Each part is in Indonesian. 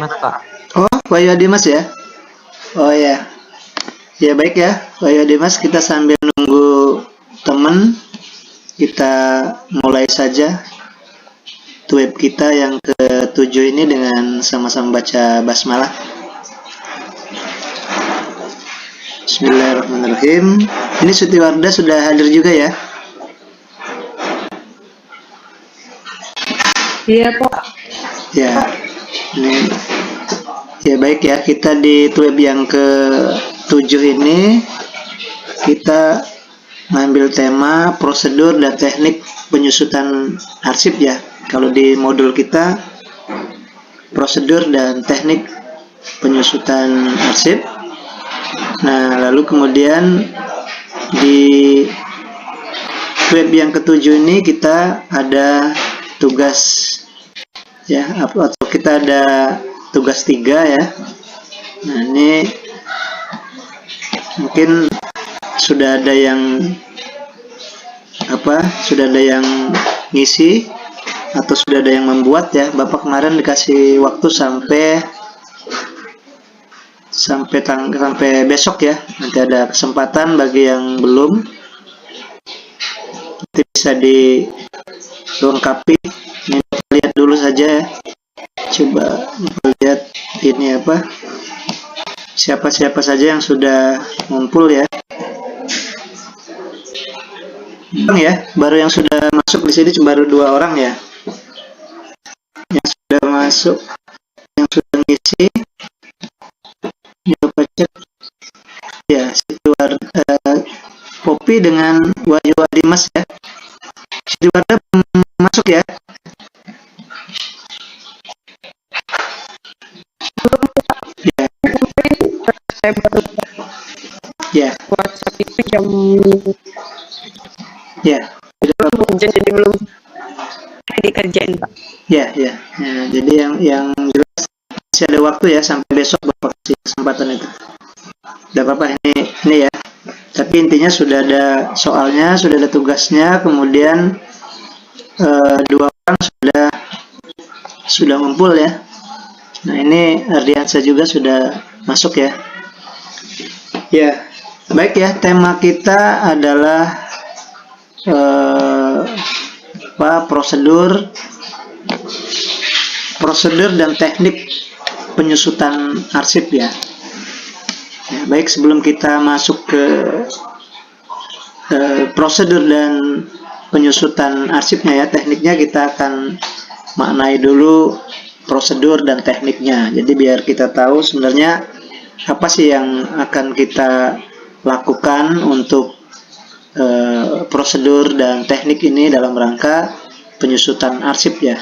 Dimas, Pak. Oh, Wahyu Dimas ya? Oh ya, ya baik ya, Wahyu Dimas. Kita sambil nunggu teman, kita mulai saja web kita yang ke-7 ini dengan sama-sama baca basmalah. Bismillahirrahmanirrahim. Ini Suti Wardah sudah hadir juga ya? Iya, Pak. Ya, ini ya baik ya, kita di web yang ke-7 ini kita ngambil tema prosedur dan teknik penyusutan arsip ya. Kalau di modul kita prosedur dan teknik penyusutan arsip. Nah, lalu kemudian di web yang ke-7 ini kita ada tugas ya, atau kita ada tugas 3 ya. Nah, ini mungkin sudah ada yang sudah ada yang ngisi atau sudah ada yang membuat ya. Bapak kemarin dikasih waktu sampai besok ya. Nanti ada kesempatan bagi yang belum, nanti bisa dilengkapi. Ini lihat dulu saja ya. Coba lihat ini siapa saja yang sudah ngumpul ya. Baru yang sudah masuk di sini baru 2 orang ya. Yang sudah masuk, yang sudah ngisi, coba cek ya. Poppy dengan Wahyu Dimas ya. Siti Wardah belum masuk ya. Saya baru Ya, WhatsApp itu jam ya. jadi belum dikerjain, Pak. Ya. Jadi yang jelas masih ada waktu ya, sampai besok Bapak kasih kesempatan itu. Tidak apa-apa ini ya. Tapi intinya sudah ada soalnya, sudah ada tugasnya, kemudian 2 orang sudah ngumpul ya. Nah, ini Ardiansa juga sudah masuk ya. Ya, baik ya. Tema kita adalah prosedur dan teknik penyusutan arsip ya. Ya, baik, sebelum kita masuk ke prosedur dan penyusutan arsipnya ya, tekniknya kita akan maknai dulu prosedur dan tekniknya. Jadi biar kita tahu sebenarnya apa sih yang akan kita lakukan untuk prosedur dan teknik ini dalam rangka penyusutan arsip ya.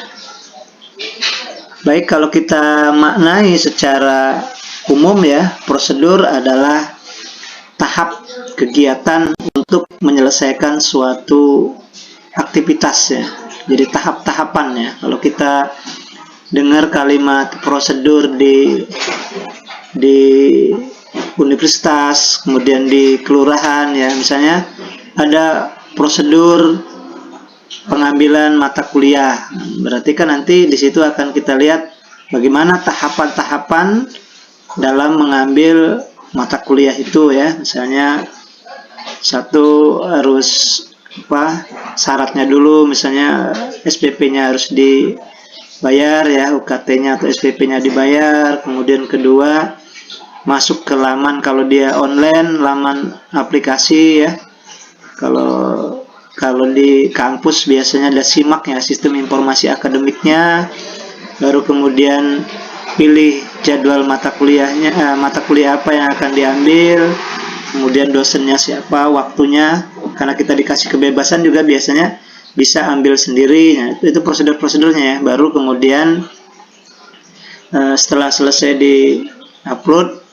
Baik, kalau kita maknai secara umum ya, prosedur adalah tahap kegiatan untuk menyelesaikan suatu aktivitas ya. Jadi tahap-tahapan ya. Kalau kita dengar kalimat prosedur di universitas, kemudian di kelurahan ya, misalnya ada prosedur pengambilan mata kuliah. Berarti kan nanti di situ akan kita lihat bagaimana tahapan-tahapan dalam mengambil mata kuliah itu ya. Misalnya satu harus syaratnya dulu, misalnya SPP-nya harus dibayar ya, UKT-nya atau SPP-nya dibayar. Kemudian kedua, masuk ke laman, kalau dia online, laman aplikasi ya. Kalau di kampus biasanya ada SIMAK ya, sistem informasi akademiknya. Baru kemudian pilih jadwal mata kuliah apa yang akan diambil, kemudian dosennya siapa, waktunya, karena kita dikasih kebebasan juga biasanya bisa ambil sendiri. Nah, itu prosedur-prosedurnya ya. Baru kemudian setelah selesai di upload,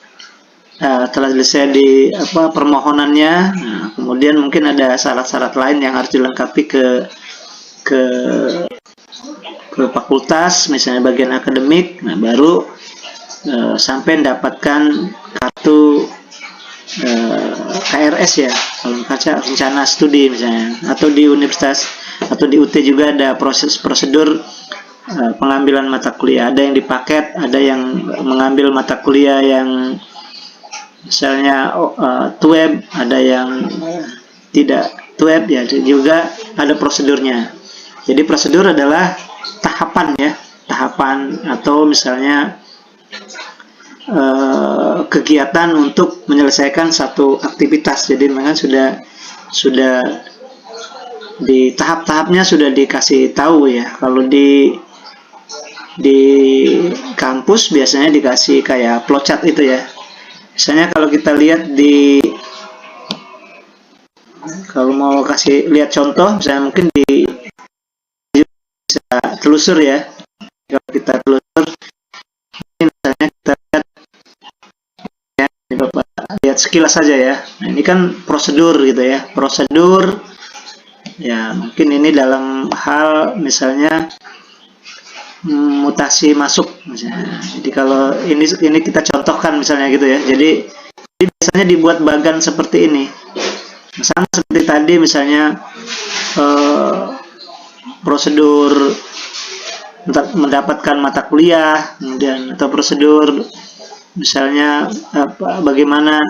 setelah selesai di permohonannya, nah, kemudian mungkin ada syarat-syarat lain yang harus dilengkapi ke fakultas, misalnya bagian akademik. Nah, baru sampai mendapatkan kartu KRS ya, kalau baca rencana studi misalnya. Atau di universitas atau di UT juga ada prosedur pengambilan mata kuliah. Ada yang dipaket, ada yang mengambil mata kuliah yang misalnya TWEB, ada yang tidak TWEB ya, juga ada prosedurnya. Jadi prosedur adalah tahapan ya, tahapan atau misalnya kegiatan untuk menyelesaikan satu aktivitas. Jadi memang sudah di tahap-tahapnya sudah dikasih tahu ya. Kalau di kampus biasanya dikasih kayak flowchart itu ya. Misalnya kalau kita lihat kalau mau kasih lihat contoh, misalnya mungkin bisa telusur ya. Kalau kita telusur, misalnya kita lihat ya, ini Bapak lihat sekilas saja ya. Nah, ini kan prosedur gitu ya. Prosedur ya, mungkin ini dalam hal misalnya mutasi masuk misalnya. Jadi kalau ini kita contohkan misalnya gitu ya. Jadi biasanya dibuat bagan seperti ini. Sama seperti tadi misalnya prosedur mendapatkan mata kuliah, kemudian atau prosedur misalnya bagaimana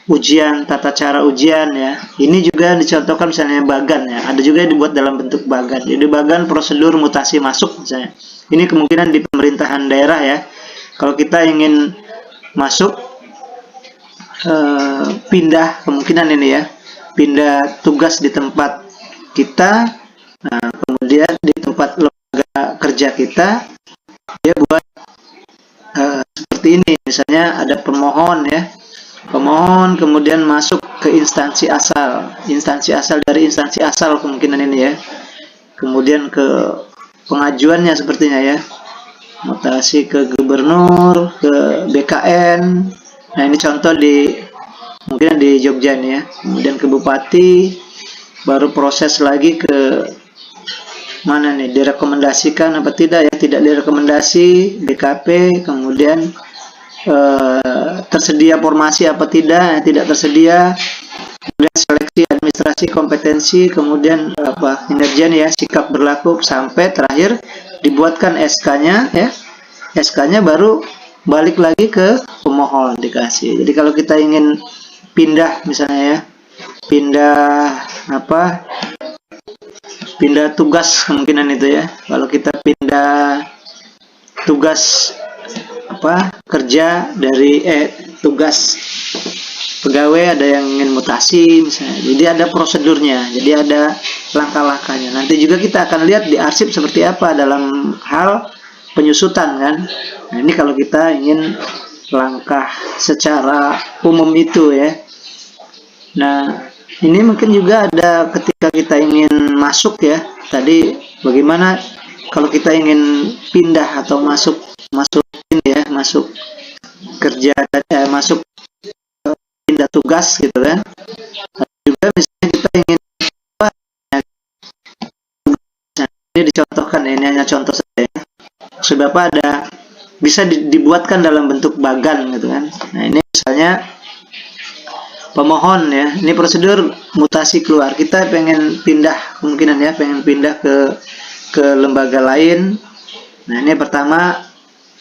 ujian, tata cara ujian ya. Ini juga dicontohkan misalnya bagan ya. Ada juga yang dibuat dalam bentuk bagan. Jadi bagan prosedur mutasi masuk misalnya. Ini kemungkinan di pemerintahan daerah ya. Kalau kita ingin masuk pindah, kemungkinan ini ya, pindah tugas di tempat kita, nah, kemudian di tempat lembaga kerja kita dia buat seperti ini. Misalnya ada pemohon ya, pemohon kemudian masuk ke instansi asal dari instansi asal kemungkinan ini ya, kemudian ke pengajuannya sepertinya ya, mutasi ke gubernur, ke BKN. Nah ini contoh mungkin di Jogja nih ya, kemudian ke bupati, baru proses lagi ke mana nih, direkomendasikan apa tidak ya, tidak direkomendasi BKP, kemudian tersedia formasi apa tidak, tidak tersedia, kemudian seleksi administrasi kompetensi, kemudian kinerja ya, sikap berlaku, sampai terakhir dibuatkan SK-nya ya. SK-nya baru balik lagi ke pemohon dikasih. Jadi kalau kita ingin pindah misalnya ya, pindah tugas kemungkinan itu ya. Kalau kita pindah tugas kerja dari tugas pegawai, ada yang ingin mutasi misalnya. Jadi ada prosedurnya, jadi ada langkah-langkahnya. Nanti juga kita akan lihat di arsip seperti apa dalam hal penyusutan kan. Nah, ini kalau kita ingin langkah secara umum itu ya. Nah, ini mungkin juga ada ketika kita ingin masuk ya. Tadi bagaimana kalau kita ingin pindah atau masuk ini ya, masuk kerja, masuk pindah tugas gitu kan. Juga misalnya kita ingin ini dicontohkan ya, ini hanya contoh saja ya. Sebab ada bisa dibuatkan dalam bentuk bagan gitu kan. Nah ini misalnya pemohon ya, ini prosedur mutasi keluar, kita pengen pindah kemungkinan ya, pengen pindah ke lembaga lain. Nah ini pertama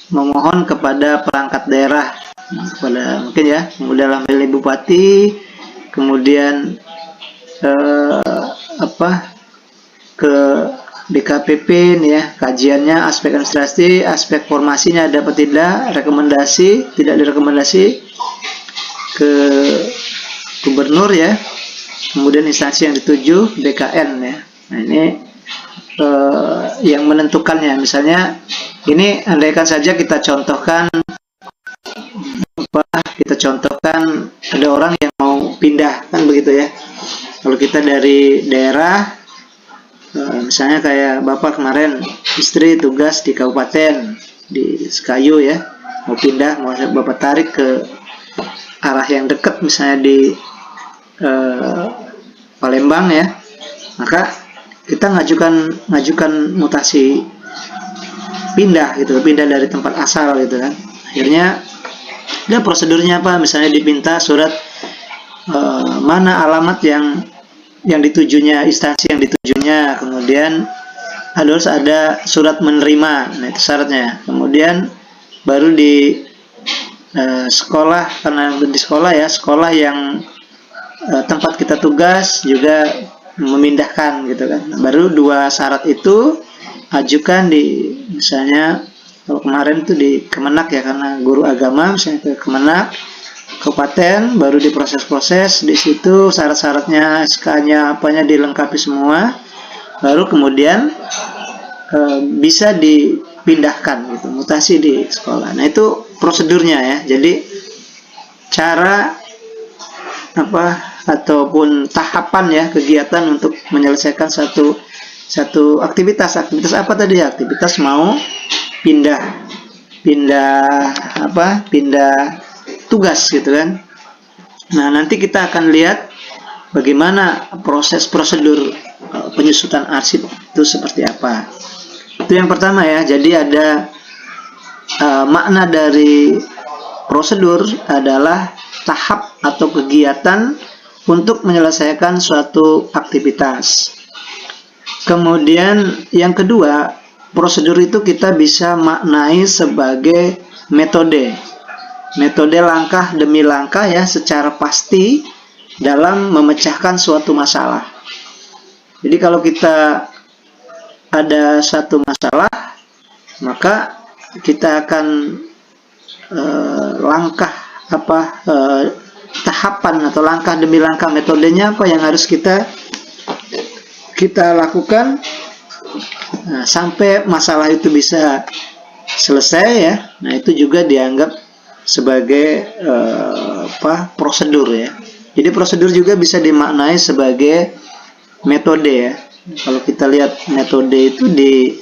memohon kepada perangkat daerah, kepada mungkin ya, kemudian dalam hal ini bupati, kemudian ke DKPP nih ya, kajiannya, aspek administrasi, aspek formasinya ada apa tidak, rekomendasi, tidak direkomendasi ke gubernur ya, kemudian instansi yang dituju BKN ya. Nah ini yang menentukannya. Misalnya ini andaikan saja kita contohkan ada orang yang mau pindah kan begitu ya. Kalau kita dari daerah, misalnya kayak Bapak kemarin istri tugas di kabupaten di Sekayu ya, mau pindah, mau Bapak tarik ke arah yang dekat misalnya di Palembang ya, maka kita ngajukan mutasi pindah gitu, pindah dari tempat asal gitu kan. Akhirnya dia prosedurnya apa, misalnya diminta surat mana alamat yang ditujunya, instansi yang ditujunya, kemudian harus ada surat menerima. Nah, itu syaratnya. Kemudian baru di sekolah, karena di sekolah ya, sekolah yang tempat kita tugas juga memindahkan gitu kan. Baru 2 syarat itu ajukan di, misalnya kalau kemarin tuh di Kemenak ya, karena guru agama, misalnya ke Kemenak kabupaten, baru diproses-proses di situ, syarat-syaratnya, SK-nya apanya dilengkapi semua, baru kemudian bisa dipindahkan gitu, mutasi di sekolah. Nah, itu prosedurnya ya. Jadi cara ataupun tahapan ya, kegiatan untuk menyelesaikan satu aktivitas apa tadi ya, aktivitas mau pindah tugas gitu kan. Nah, nanti kita akan lihat bagaimana prosedur penyusutan arsip itu seperti apa. Itu yang pertama ya. Jadi ada makna dari prosedur adalah tahap atau kegiatan untuk menyelesaikan suatu aktivitas. Kemudian yang kedua, prosedur itu kita bisa maknai sebagai metode langkah demi langkah ya, secara pasti dalam memecahkan suatu masalah. Jadi kalau kita ada satu masalah, maka kita akan tahapan atau langkah demi langkah, metodenya apa yang harus kita lakukan sampai masalah itu bisa selesai ya. Nah, itu juga dianggap sebagai prosedur ya. Jadi prosedur juga bisa dimaknai sebagai metode ya. Kalau kita lihat metode itu di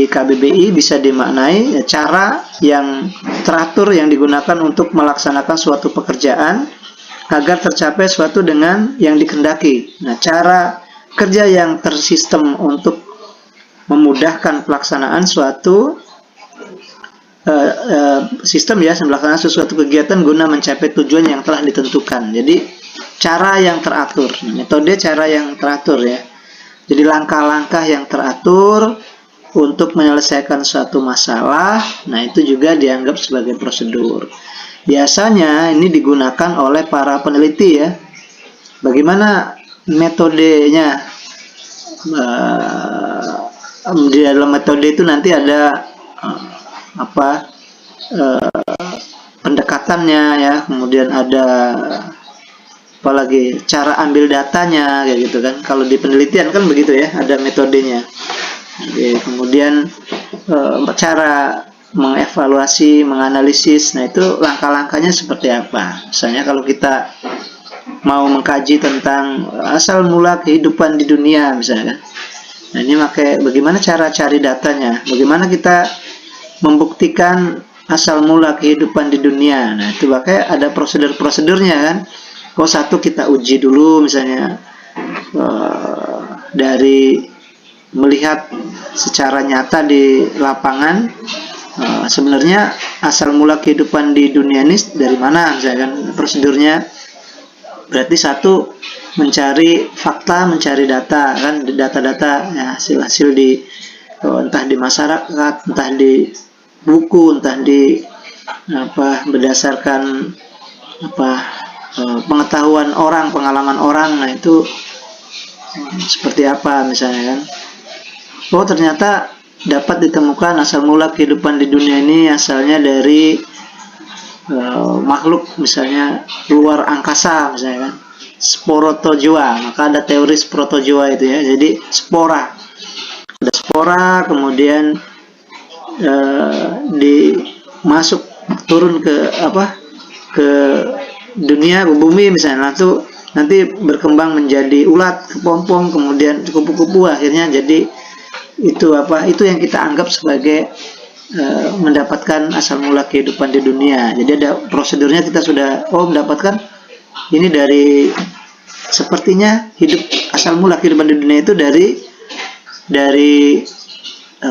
KBBI bisa dimaknai cara yang teratur yang digunakan untuk melaksanakan suatu pekerjaan agar tercapai suatu dengan yang dikehendaki. Nah, cara kerja yang tersistem untuk memudahkan pelaksanaan suatu sistem ya, melaksanakan sesuatu kegiatan guna mencapai tujuan yang telah ditentukan. Jadi cara yang teratur, metode cara yang teratur ya. Jadi langkah-langkah yang teratur untuk menyelesaikan suatu masalah. Nah, itu juga dianggap sebagai prosedur. Biasanya ini digunakan oleh para peneliti ya. Bagaimana metodenya? Di dalam metode itu nanti ada pendekatannya ya, kemudian ada apalagi cara ambil datanya kayak gitu kan. Kalau di penelitian kan begitu ya, ada metodenya. Oke, kemudian cara mengevaluasi, menganalisis. Nah, itu langkah-langkahnya seperti apa. Misalnya kalau kita mau mengkaji tentang asal mula kehidupan di dunia misalnya kan. Nah, ini bagaimana cara cari datanya, bagaimana kita membuktikan asal mula kehidupan di dunia. Nah, itu pakai ada prosedur-prosedurnya kan. Satu kita uji dulu misalnya dari melihat secara nyata di lapangan sebenarnya asal mula kehidupan di dunia ini dari mana misalnya kan. Prosedurnya berarti satu, mencari fakta, mencari data kan, data-data ya, hasil-hasil di entah di masyarakat, entah di buku, entah di berdasarkan pengetahuan orang, pengalaman orang. Nah, itu seperti apa misalnya kan. Ternyata dapat ditemukan asal mula kehidupan di dunia ini asalnya dari makhluk misalnya luar angkasa misalnya kan, sporozoa. Maka ada teori sporozoa itu ya. Jadi spora, ada spora, kemudian turun ke dunia, ke bumi misalnya, nanti berkembang menjadi ulat, kepompong, kemudian kupu-kupu, akhirnya jadi itu yang kita anggap sebagai mendapatkan asal mula kehidupan di dunia. Jadi ada prosedurnya, kita sudah mendapatkan ini dari, sepertinya hidup asal mula kehidupan di dunia itu dari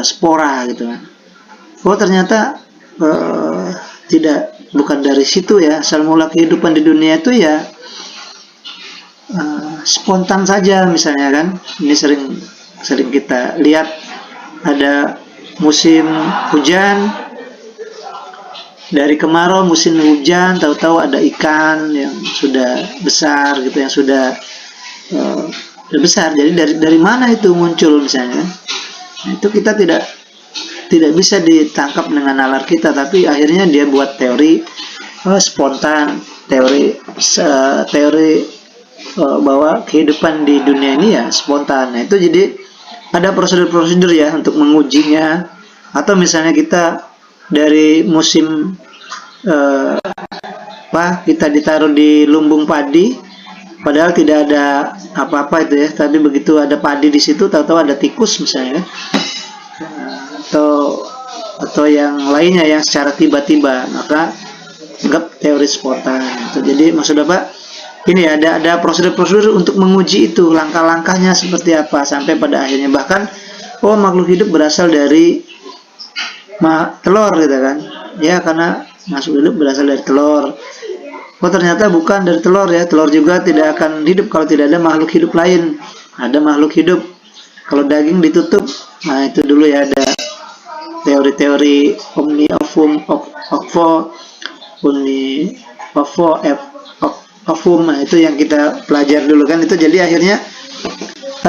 spora gitu kan. Ternyata bukan dari situ ya. Asal mula kehidupan di dunia itu ya spontan saja misalnya kan. Ini sering sering kita lihat, ada musim hujan, dari kemarau musim hujan, tahu-tahu ada ikan yang sudah besar gitu, yang sudah besar. Jadi dari mana itu muncul misalnya? Nah, itu kita tidak bisa ditangkap dengan nalar kita, tapi akhirnya dia buat teori spontan, teori bahwa kehidupan di dunia ini ya spontan. Nah, itu jadi ada prosedur-prosedur ya untuk mengujinya. Atau misalnya kita dari musim kita ditaruh di lumbung padi, padahal tidak ada apa-apa itu ya, tapi begitu ada padi di situ, tahu-tahu ada tikus misalnya, atau yang lainnya yang secara tiba-tiba, maka anggap teori spontan. Jadi maksud Bapak ini ada prosedur-prosedur untuk menguji itu, langkah-langkahnya seperti apa, sampai pada akhirnya bahkan makhluk hidup berasal dari telur gitu kan ya, karena makhluk hidup berasal dari telur. Ternyata bukan dari telur ya, telur juga tidak akan hidup kalau tidak ada makhluk hidup lain. Ada makhluk hidup kalau daging ditutup. Nah, itu dulu ya, ada teori-teori omni ovum ovum, nah itu yang kita pelajari dulu kan. Itu jadi akhirnya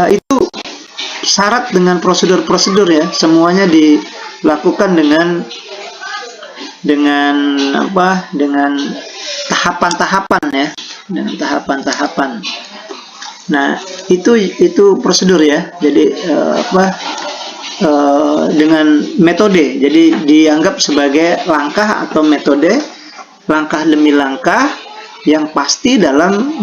itu syarat dengan prosedur-prosedur ya, semuanya dilakukan dengan tahapan-tahapan ya, dengan tahapan-tahapan. Nah, itu prosedur ya. Jadi dengan metode, jadi dianggap sebagai langkah atau metode, langkah demi langkah yang pasti dalam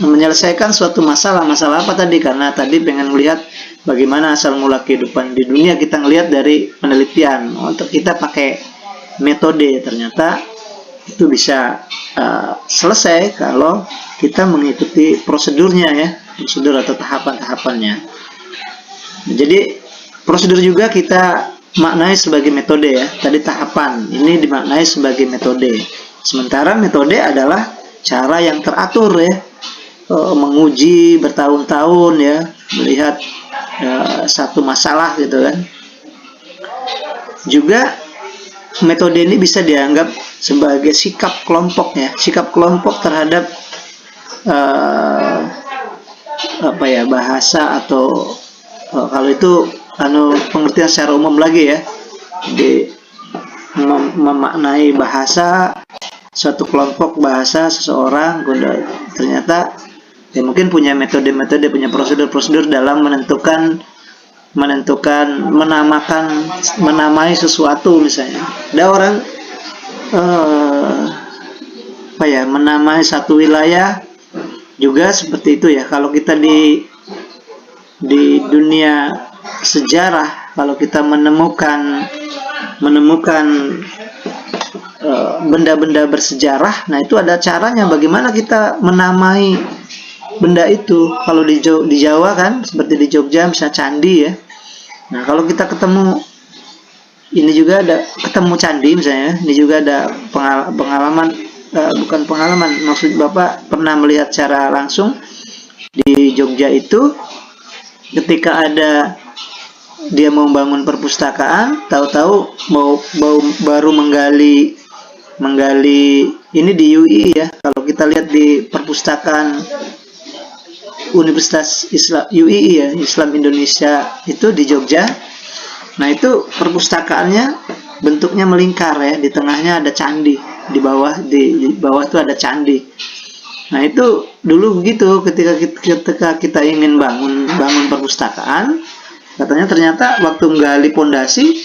menyelesaikan suatu masalah apa tadi. Karena tadi pengen melihat bagaimana asal mula kehidupan di dunia, kita ngelihat dari penelitian. Untuk kita pakai metode, ternyata itu bisa selesai kalau kita mengikuti prosedurnya ya, prosedur atau tahapan-tahapannya. Jadi prosedur juga kita maknai sebagai metode ya. Tadi tahapan, ini dimaknai sebagai metode. Sementara metode adalah cara yang teratur ya, menguji bertahun-tahun ya, melihat satu masalah gitu kan. Juga metode ini bisa dianggap sebagai sikap kelompok ya, sikap kelompok terhadap bahasa, atau kalau itu pengertian secara umum lagi ya, di memaknai bahasa suatu kelompok, bahasa seseorang. Ternyata ya mungkin punya metode-metode, punya prosedur-prosedur dalam menamai sesuatu. Misalnya ada orang menamai satu wilayah juga seperti itu ya. Kalau kita di dunia sejarah, kalau kita menemukan benda-benda bersejarah, nah itu ada caranya bagaimana kita menamai benda itu. Kalau di Jawa kan, seperti di Jogja misalnya candi ya. Nah, kalau kita ketemu candi misalnya, ini juga ada pengalaman, bukan pengalaman, maksud Bapak pernah melihat secara langsung di Jogja itu, ketika dia mau bangun perpustakaan, tahu-tahu baru menggali ini di UI ya. Kalau kita lihat di perpustakaan Universitas Islam UII ya, Islam Indonesia itu di Jogja. Nah, itu perpustakaannya bentuknya melingkar ya, di tengahnya ada candi, di bawah itu ada candi. Nah, itu dulu begitu, ketika kita ingin bangun perpustakaan, katanya ternyata waktu menggali pondasi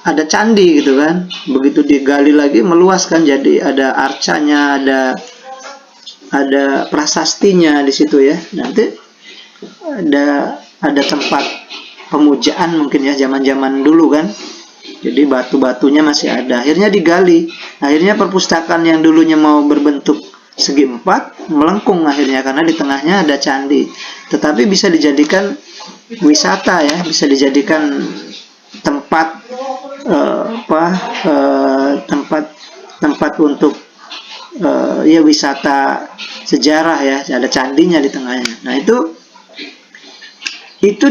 ada candi gitu kan. Begitu digali lagi meluaskan, jadi ada arcanya, ada prasastinya di situ ya. Nanti ada tempat pemujaan mungkin ya, zaman-zaman dulu kan. Jadi batu-batunya masih ada. Akhirnya digali. Akhirnya perpustakaan yang dulunya mau berbentuk segi empat melengkung akhirnya, karena di tengahnya ada candi. Tetapi bisa dijadikan wisata ya, bisa dijadikan tempat tempat untuk ya wisata sejarah ya, ada candinya di tengahnya. Nah itu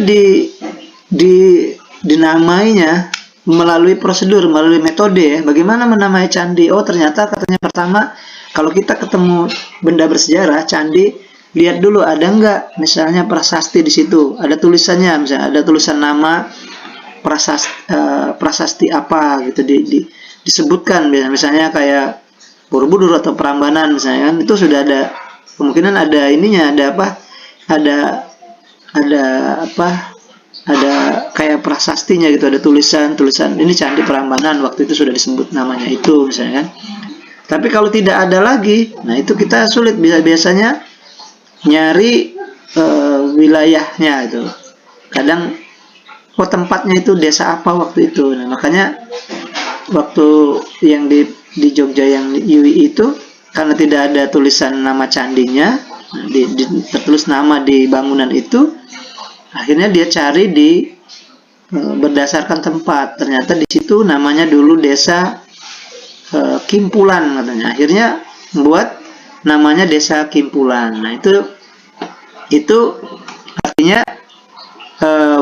dinamainya melalui prosedur, melalui metode ya. Bagaimana menamai candi? Oh ternyata katanya pertama kalau kita ketemu benda bersejarah candi, lihat dulu ada nggak misalnya prasasti di situ, ada tulisannya, misalnya ada tulisan nama prasasti apa gitu disebutkan, misalnya kayak Borobudur atau Prambanan misalnya kan, itu sudah ada kemungkinan ada ininya, ada apa, ada apa, ada kayak prasastinya gitu, ada tulisan ini Candi Prambanan, waktu itu sudah disebut namanya itu misalnya kan. Tapi kalau tidak ada lagi, nah itu kita sulit, biasanya nyari wilayahnya itu. Kadang tempatnya itu desa apa waktu itu. Nah makanya waktu yang di Jogja yang Yui itu, karena tidak ada tulisan nama candinya, tertulis nama di bangunan itu, akhirnya dia cari berdasarkan tempat. Ternyata di situ namanya dulu desa Kimpulan katanya. Akhirnya membuat namanya desa Kimpulan. Nah itu artinya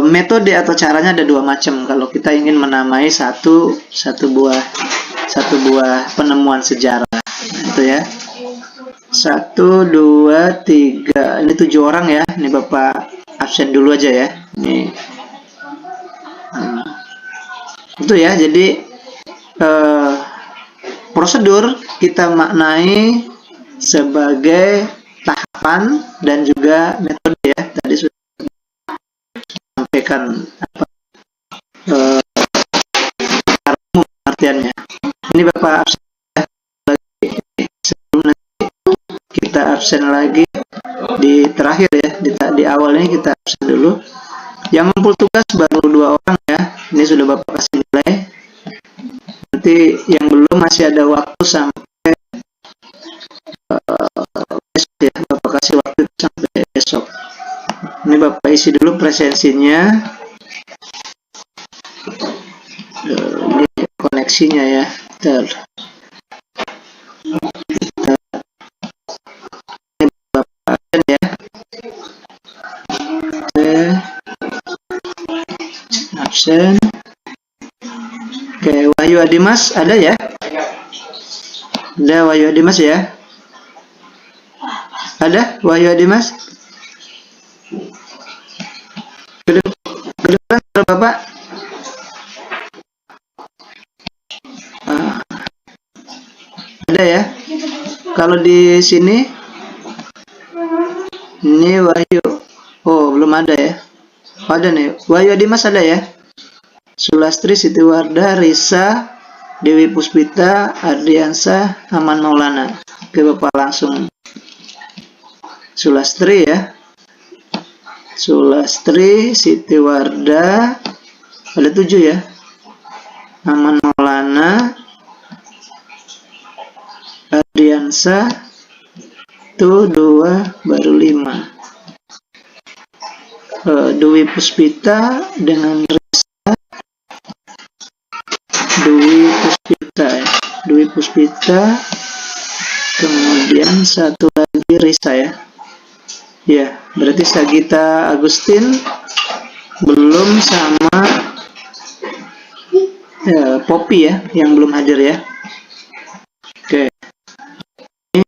metode atau caranya ada dua macam kalau kita ingin menamai satu buah penemuan sejarah. Nah, itu ya. 1, 2, 3. Ini 7 orang ya. Ini Bapak absen dulu aja ya. Ini. Itu ya. Jadi prosedur kita maknai sebagai tahapan dan juga metode ya. Tadi sudah sampaikan apa artiannya. Ini Bapak absen lagi, sebelum nanti kita absen lagi di terakhir ya, di awal ini kita absen dulu. Yang ngumpul tugas baru 2 orang ya. Ini sudah Bapak kasih nilai. Nanti yang belum masih ada waktu sampai besok ya. Bapak kasih waktu sampai besok. Ini Bapak isi dulu presensinya. Ini koneksinya ya. Ini Bapak absen ya. Absen. Oke, Wahyu Adimas ada ya? Ada Wahyu Adimas ya? Ada Wahyu Adimas? Ke depan Bapak. Ada ya? Kalau di sini ini Wahyu. Oh, belum ada ya? Ada nih. Wahyu Adimas ada ya? Sulastri, Siti Wardah, Risa, Dewi Puspita, Ardiansa, Aman Maulana. Oke, Bapak langsung. Sulastri ya. Sulastri, Siti Wardah, ada 7 ya. Aman Maulana, Ardiansa, itu 2, baru 5. Dewi Puspita dengan Dewi Puspita, kemudian satu lagi Risa ya. Ya, berarti Sagita Agustin belum, sama Poppy ya, yang belum hadir ya. Oke. Ini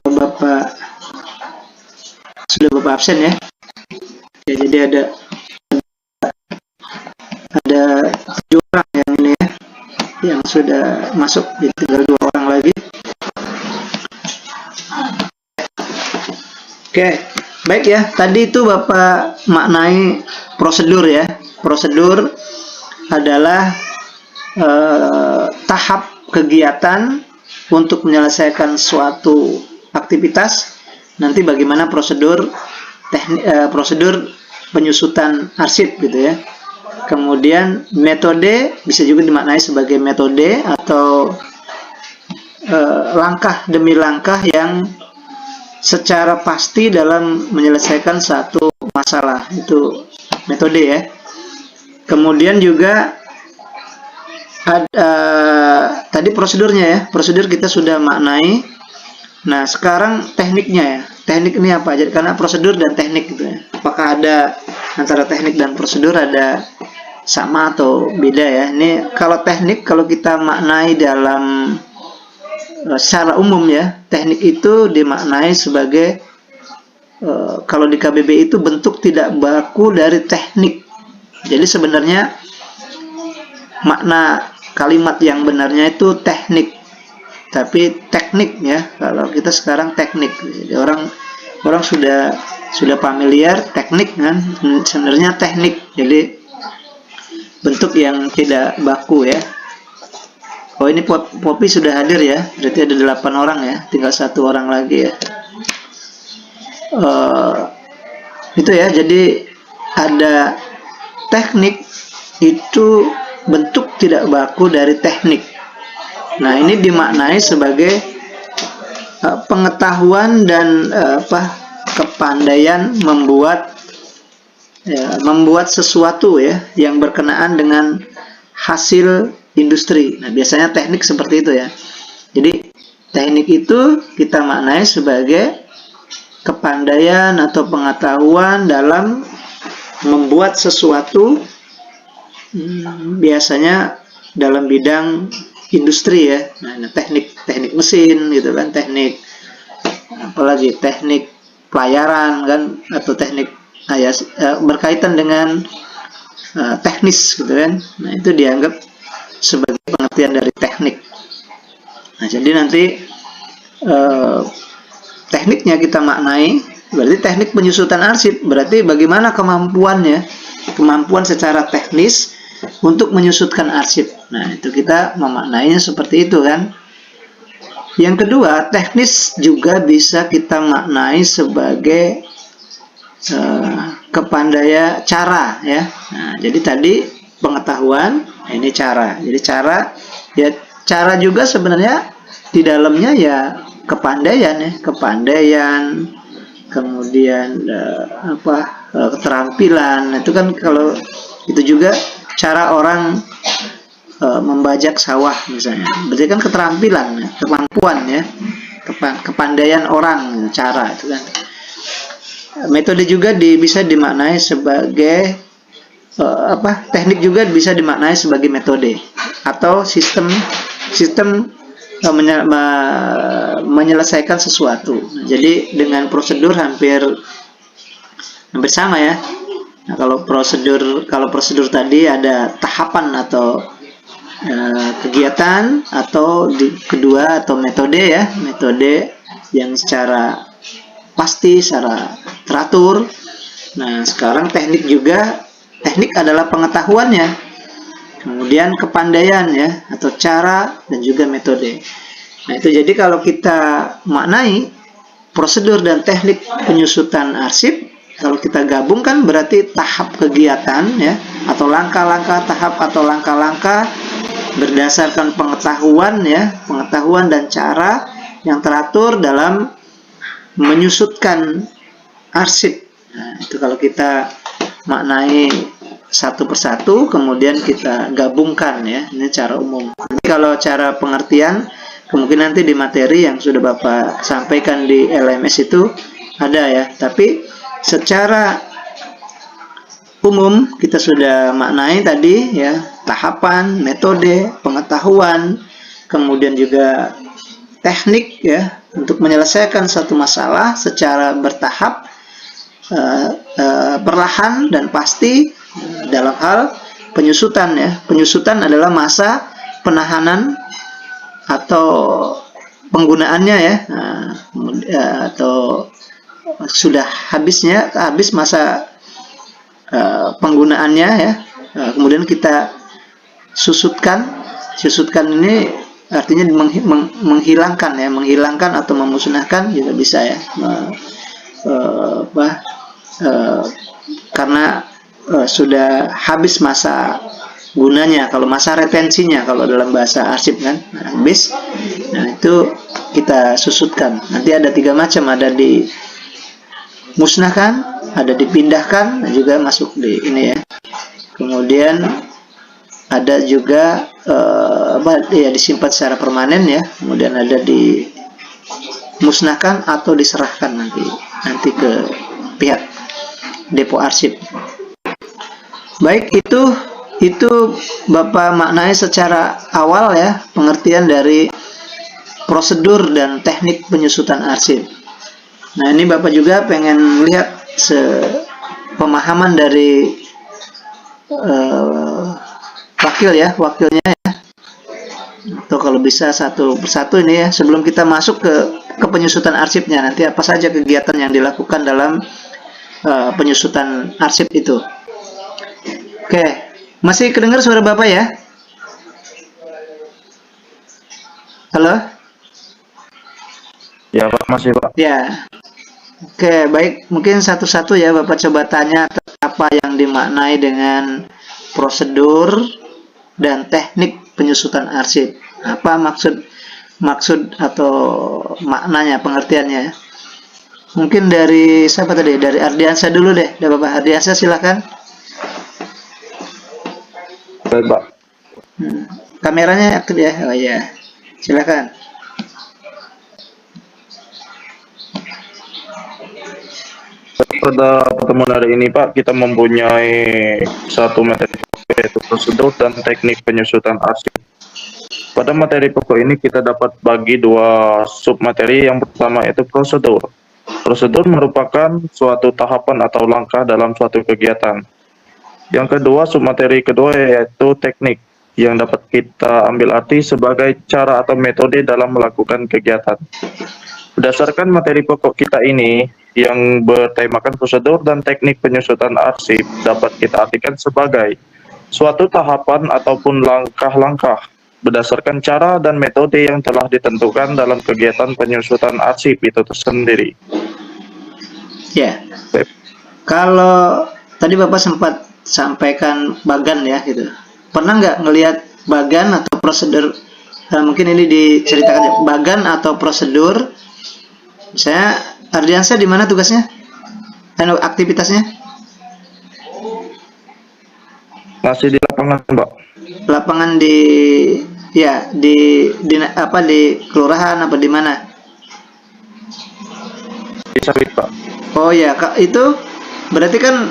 Bapak sudah Bapak absen ya. Oke, jadi ada 7 orang yang ini ya, yang sudah masuk, tinggal 2 orang lagi. Oke, baik ya. Tadi itu Bapak maknai prosedur ya. Prosedur adalah tahap kegiatan untuk menyelesaikan suatu aktivitas. Nanti bagaimana prosedur prosedur penyusutan arsip gitu ya. Kemudian metode bisa juga dimaknai sebagai metode atau langkah demi langkah yang secara pasti dalam menyelesaikan satu masalah, itu metode ya. Kemudian juga ada tadi prosedurnya ya, prosedur kita sudah maknai. Nah, sekarang tekniknya ya. Teknik ini apa? Jadi karena prosedur dan teknik gitu ya. Apakah ada antara teknik dan prosedur ada sama atau beda ya? Ini kalau teknik, kalau kita maknai dalam secara umum ya, teknik itu dimaknai sebagai kalau di KBBI itu bentuk tidak baku dari teknik. Jadi sebenarnya makna kalimat yang benarnya itu teknik, tapi teknik ya. Kalau kita sekarang teknik, jadi orang sudah familiar teknik kan, sebenarnya teknik. Jadi bentuk yang tidak baku ya. Oh, ini Poppy sudah hadir ya, berarti ada 8 orang ya, tinggal 1 orang lagi ya. Itu ya, jadi ada teknik itu bentuk tidak baku dari teknik. Nah, ini dimaknai sebagai pengetahuan dan kepandaian membuat sesuatu ya yang berkenaan dengan hasil industri. Nah, biasanya teknik seperti itu ya. Jadi teknik itu kita maknai sebagai kepandaian atau pengetahuan dalam membuat sesuatu, biasanya dalam bidang industri ya. Nah, teknik mesin gitu kan, teknik apalagi teknik pelayaran kan, atau teknik berkaitan dengan teknis gitu kan. Nah, itu dianggap sebagai pengertian dari teknik. Nah, jadi nanti tekniknya kita maknai, berarti teknik penyusutan arsip, berarti bagaimana kemampuan secara teknis untuk menyusutkan arsip. Nah, itu kita memaknainya seperti itu kan. Yang kedua, teknis juga bisa kita maknai sebagai kepandaian cara ya. Nah, jadi tadi pengetahuan, ini cara. Jadi cara juga sebenarnya di dalamnya ya kepandaian ya, kemudian keterampilan. Itu kan kalau itu juga cara orang membajak sawah misalnya, berarti kan keterampilan, kemampuan ya, kepandaian orang, cara itu kan. Metode juga bisa dimaknai sebagai teknik juga bisa dimaknai sebagai metode atau sistem menyelesaikan sesuatu. Jadi dengan prosedur hampir sama ya. Nah, kalau prosedur tadi ada tahapan atau kegiatan, atau kedua atau metode ya, metode yang secara pasti, secara teratur. Nah, sekarang teknik adalah pengetahuannya, kemudian kepandaian ya, atau cara dan juga metode. Nah, itu jadi kalau kita maknai prosedur dan teknik penyusutan arsip, kalau kita gabungkan berarti tahap kegiatan ya, atau langkah-langkah tahap atau langkah-langkah berdasarkan pengetahuan dan cara yang teratur dalam menyusutkan arsip. Nah, itu kalau kita maknai satu persatu, kemudian kita gabungkan ya, ini cara umum. Jadi kalau cara pengertian, kemungkinan nanti di materi yang sudah Bapak sampaikan di LMS itu ada ya, tapi secara umum kita sudah maknai tadi ya, tahapan, metode, pengetahuan, kemudian juga teknik ya, untuk menyelesaikan satu masalah secara bertahap, perlahan dan pasti. Dalam hal penyusutan ya, penyusutan adalah masa penahanan atau penggunaannya ya, atau sudah habis masa penggunaannya ya, kemudian kita susutkan ini artinya menghilangkan atau memusnahkan juga bisa ya, karena sudah habis masa gunanya, kalau masa retensinya kalau dalam bahasa arsip kan, habis. Nah, itu kita susutkan. Nanti ada 3 macam, ada dimusnahkan, ada dipindahkan, dan juga masuk di ini ya. Kemudian ada juga ya disimpan secara permanen ya, kemudian ada dimusnahkan atau diserahkan nanti ke pihak depo arsip. Baik, itu Bapak maknai secara awal ya, pengertian dari prosedur dan teknik penyusutan arsip. Nah, ini Bapak juga pengen melihat pemahaman dari wakilnya ya, atau kalau bisa satu persatu ini ya, sebelum kita masuk ke penyusutan arsipnya, nanti apa saja kegiatan yang dilakukan dalam penyusutan arsip itu. Oke, masih kedengar suara Bapak ya? Halo? Ya Pak, masih Pak. Ya. Oke, baik. Mungkin satu-satu ya Bapak coba tanya apa yang dimaknai dengan prosedur dan teknik penyusutan arsip. Apa maksud atau maknanya, pengertiannya? Mungkin dari siapa tadi? Dari Ardiansa dulu deh. Bapak Ardiansa silakan. Baik Pak. Kameranya aktif ya? Oh iya. Silakan. Pada pertemuan hari ini Pak, kita mempunyai satu materi pokok, yaitu prosedur dan teknik penyusutan arsip. Pada materi pokok ini kita dapat bagi dua submateri. Yang pertama yaitu prosedur. Prosedur merupakan suatu tahapan atau langkah dalam suatu kegiatan. Yang kedua, submateri kedua yaitu teknik, yang dapat kita ambil arti sebagai cara atau metode dalam melakukan kegiatan. Berdasarkan materi pokok kita ini yang bertemakan prosedur dan teknik penyusutan arsip, dapat kita artikan sebagai suatu tahapan ataupun langkah-langkah berdasarkan cara dan metode yang telah ditentukan dalam kegiatan penyusutan arsip itu tersendiri. Ya. Kalau tadi Bapak sempat sampaikan bagan ya gitu. Pernah nggak ngelihat bagan atau prosedur? Mungkin ini diceritakan ya, bagan atau prosedur. Misalnya Ardiansa di mana tugasnya? Aktivitasnya? Masih di lapangan Pak. Lapangan di kelurahan apa di mana? Di sawit Pak. Oh ya, Kak, itu berarti kan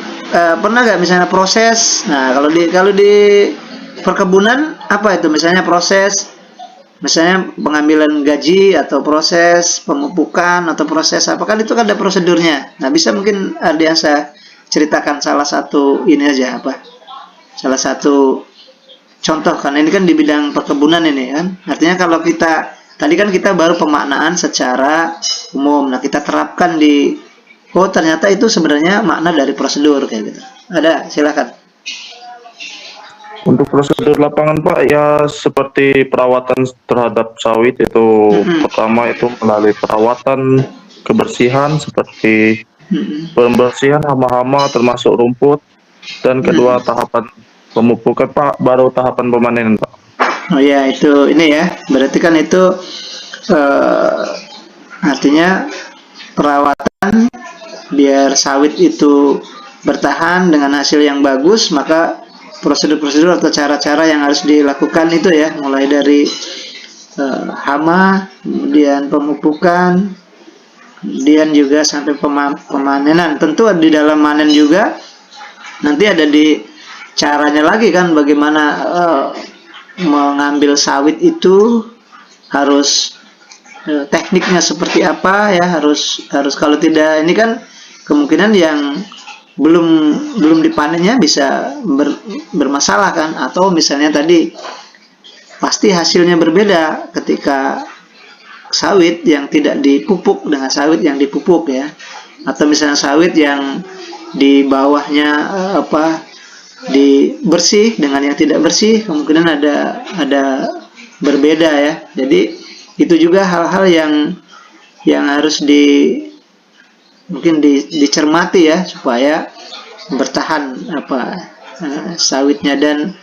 pernah nggak misalnya proses? Nah, kalau di perkebunan apa itu? Misalnya proses, misalnya pengambilan gaji atau proses pemupukan atau proses apa, kan itu kan ada prosedurnya. Nah, bisa mungkin Ardiansa ceritakan salah satu ini aja apa? Salah satu contoh, kan ini kan di bidang perkebunan ini kan. Artinya kalau tadi kan kita baru pemaknaan secara umum. Nah, kita terapkan ternyata itu sebenarnya makna dari prosedur kayak gitu. Ada, silakan. Untuk prosedur lapangan Pak, ya seperti perawatan terhadap sawit itu pertama itu melalui perawatan kebersihan seperti pembersihan hama-hama termasuk rumput, dan kedua tahapan pemupukan Pak, baru tahapan pemanenan Pak. Oh ya, itu ini ya, berarti kan itu artinya perawatan biar sawit itu bertahan dengan hasil yang bagus, maka prosedur-prosedur atau cara-cara yang harus dilakukan itu ya, mulai dari hama, kemudian pemupukan, kemudian juga sampai pemanenan. Tentu di dalam manen juga nanti ada di caranya lagi kan, bagaimana mengambil sawit itu harus tekniknya seperti apa ya, harus kalau tidak ini kan kemungkinan yang belum dipanennya bisa bermasalah kan, atau misalnya tadi pasti hasilnya berbeda ketika sawit yang tidak dipupuk dengan sawit yang dipupuk ya, atau misalnya sawit yang di bawahnya bersih dengan yang tidak bersih, kemungkinan ada berbeda ya. Jadi itu juga hal-hal yang harus mungkin dicermati ya, supaya bertahan sawitnya. Dan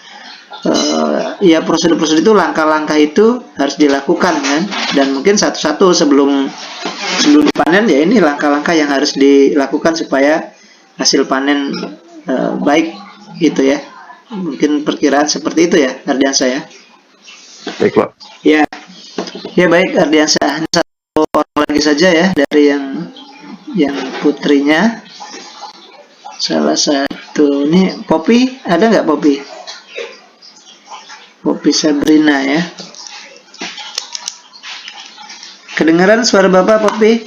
ya prosedur-prosedur itu, langkah-langkah itu harus dilakukan kan, dan mungkin satu-satu sebelum dipanen ya, ini langkah-langkah yang harus dilakukan supaya hasil panen baik itu ya. Mungkin perkiraan seperti itu ya Ardiansa ya. Baik, Pak. Ya, ya baik Ardiansah. Satu orang lagi saja ya dari yang putrinya. Salah satu ini Poppy, ada nggak Poppy? Poppy Sabrina ya. Kedengaran suara Bapak Poppy?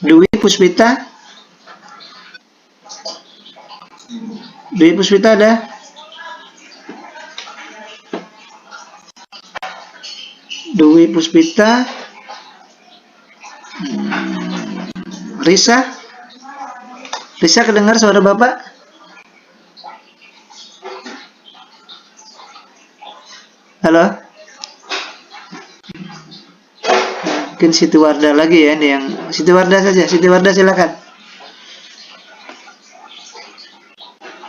Dwi Puspita? Dwi Puspita ada? Dwi Puspita? Risa? Risa kedengar suara Bapak? Halo? Mungkin Siti Wardah lagi ya, ini yang Siti Wardah saja. Siti Wardah silakan.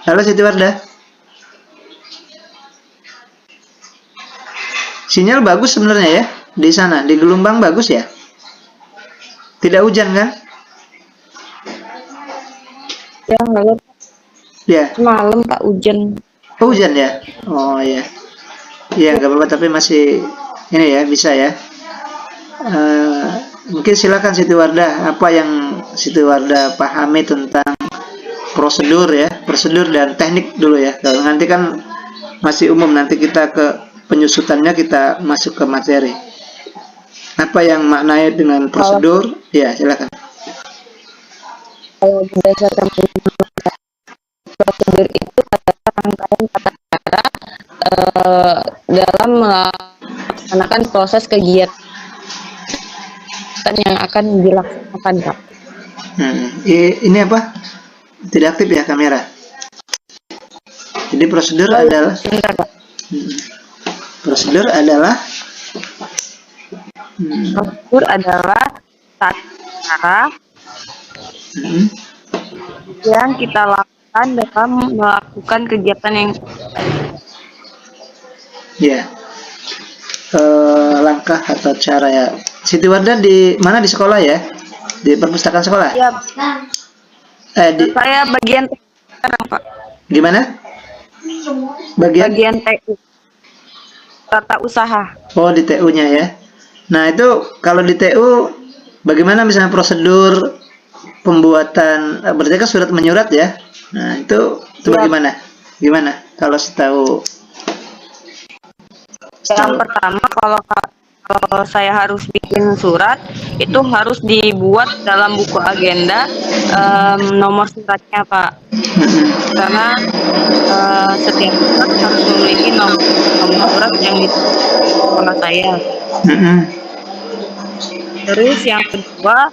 Halo Siti Wardah. Sinyal bagus sebenarnya ya di sana, di Gelombang bagus ya. Tidak hujan kan? Ya, nggak Ya. semalam Pak hujan. Oh, hujan ya? Oh ya. Iya nggak apa-apa tapi masih ini ya bisa ya. Mungkin silakan Siti Wardah, apa yang Siti Wardah pahami tentang prosedur ya, prosedur dan teknik dulu ya. Kalau nanti kan masih umum, nanti kita ke penyusutannya, kita masuk ke materi. Apa yang maknanya dengan prosedur? Ya silakan. Kalau berdasarkan prosedur itu adalah rangkaian tata cara dalam melaksanakan proses kegiatan yang akan dilaksanakan, Pak. Ini apa? Tidak aktif ya kamera. Jadi prosedur adalah Sebentar, Pak. prosedur adalah Prosedur adalah tata cara yang kita lakukan dalam melakukan kegiatan yang ya langkah atau cara ya. Siti Wardah di mana, di sekolah ya? Di perpustakaan sekolah? siap. Di Saya bagian sekarang, Pak. gimana? Bagian TU, tata usaha. oh di TU-nya ya. Nah itu kalau di TU bagaimana misalnya prosedur pembuatan berarti kan surat menyurat ya. Nah itu Siap. bagaimana? Gimana kalau Yang pertama, kalau saya harus bikin surat, itu harus dibuat dalam buku agenda nomor suratnya, Pak. Karena setiap surat harus memiliki nomor surat yang di sekolah saya. Terus yang kedua,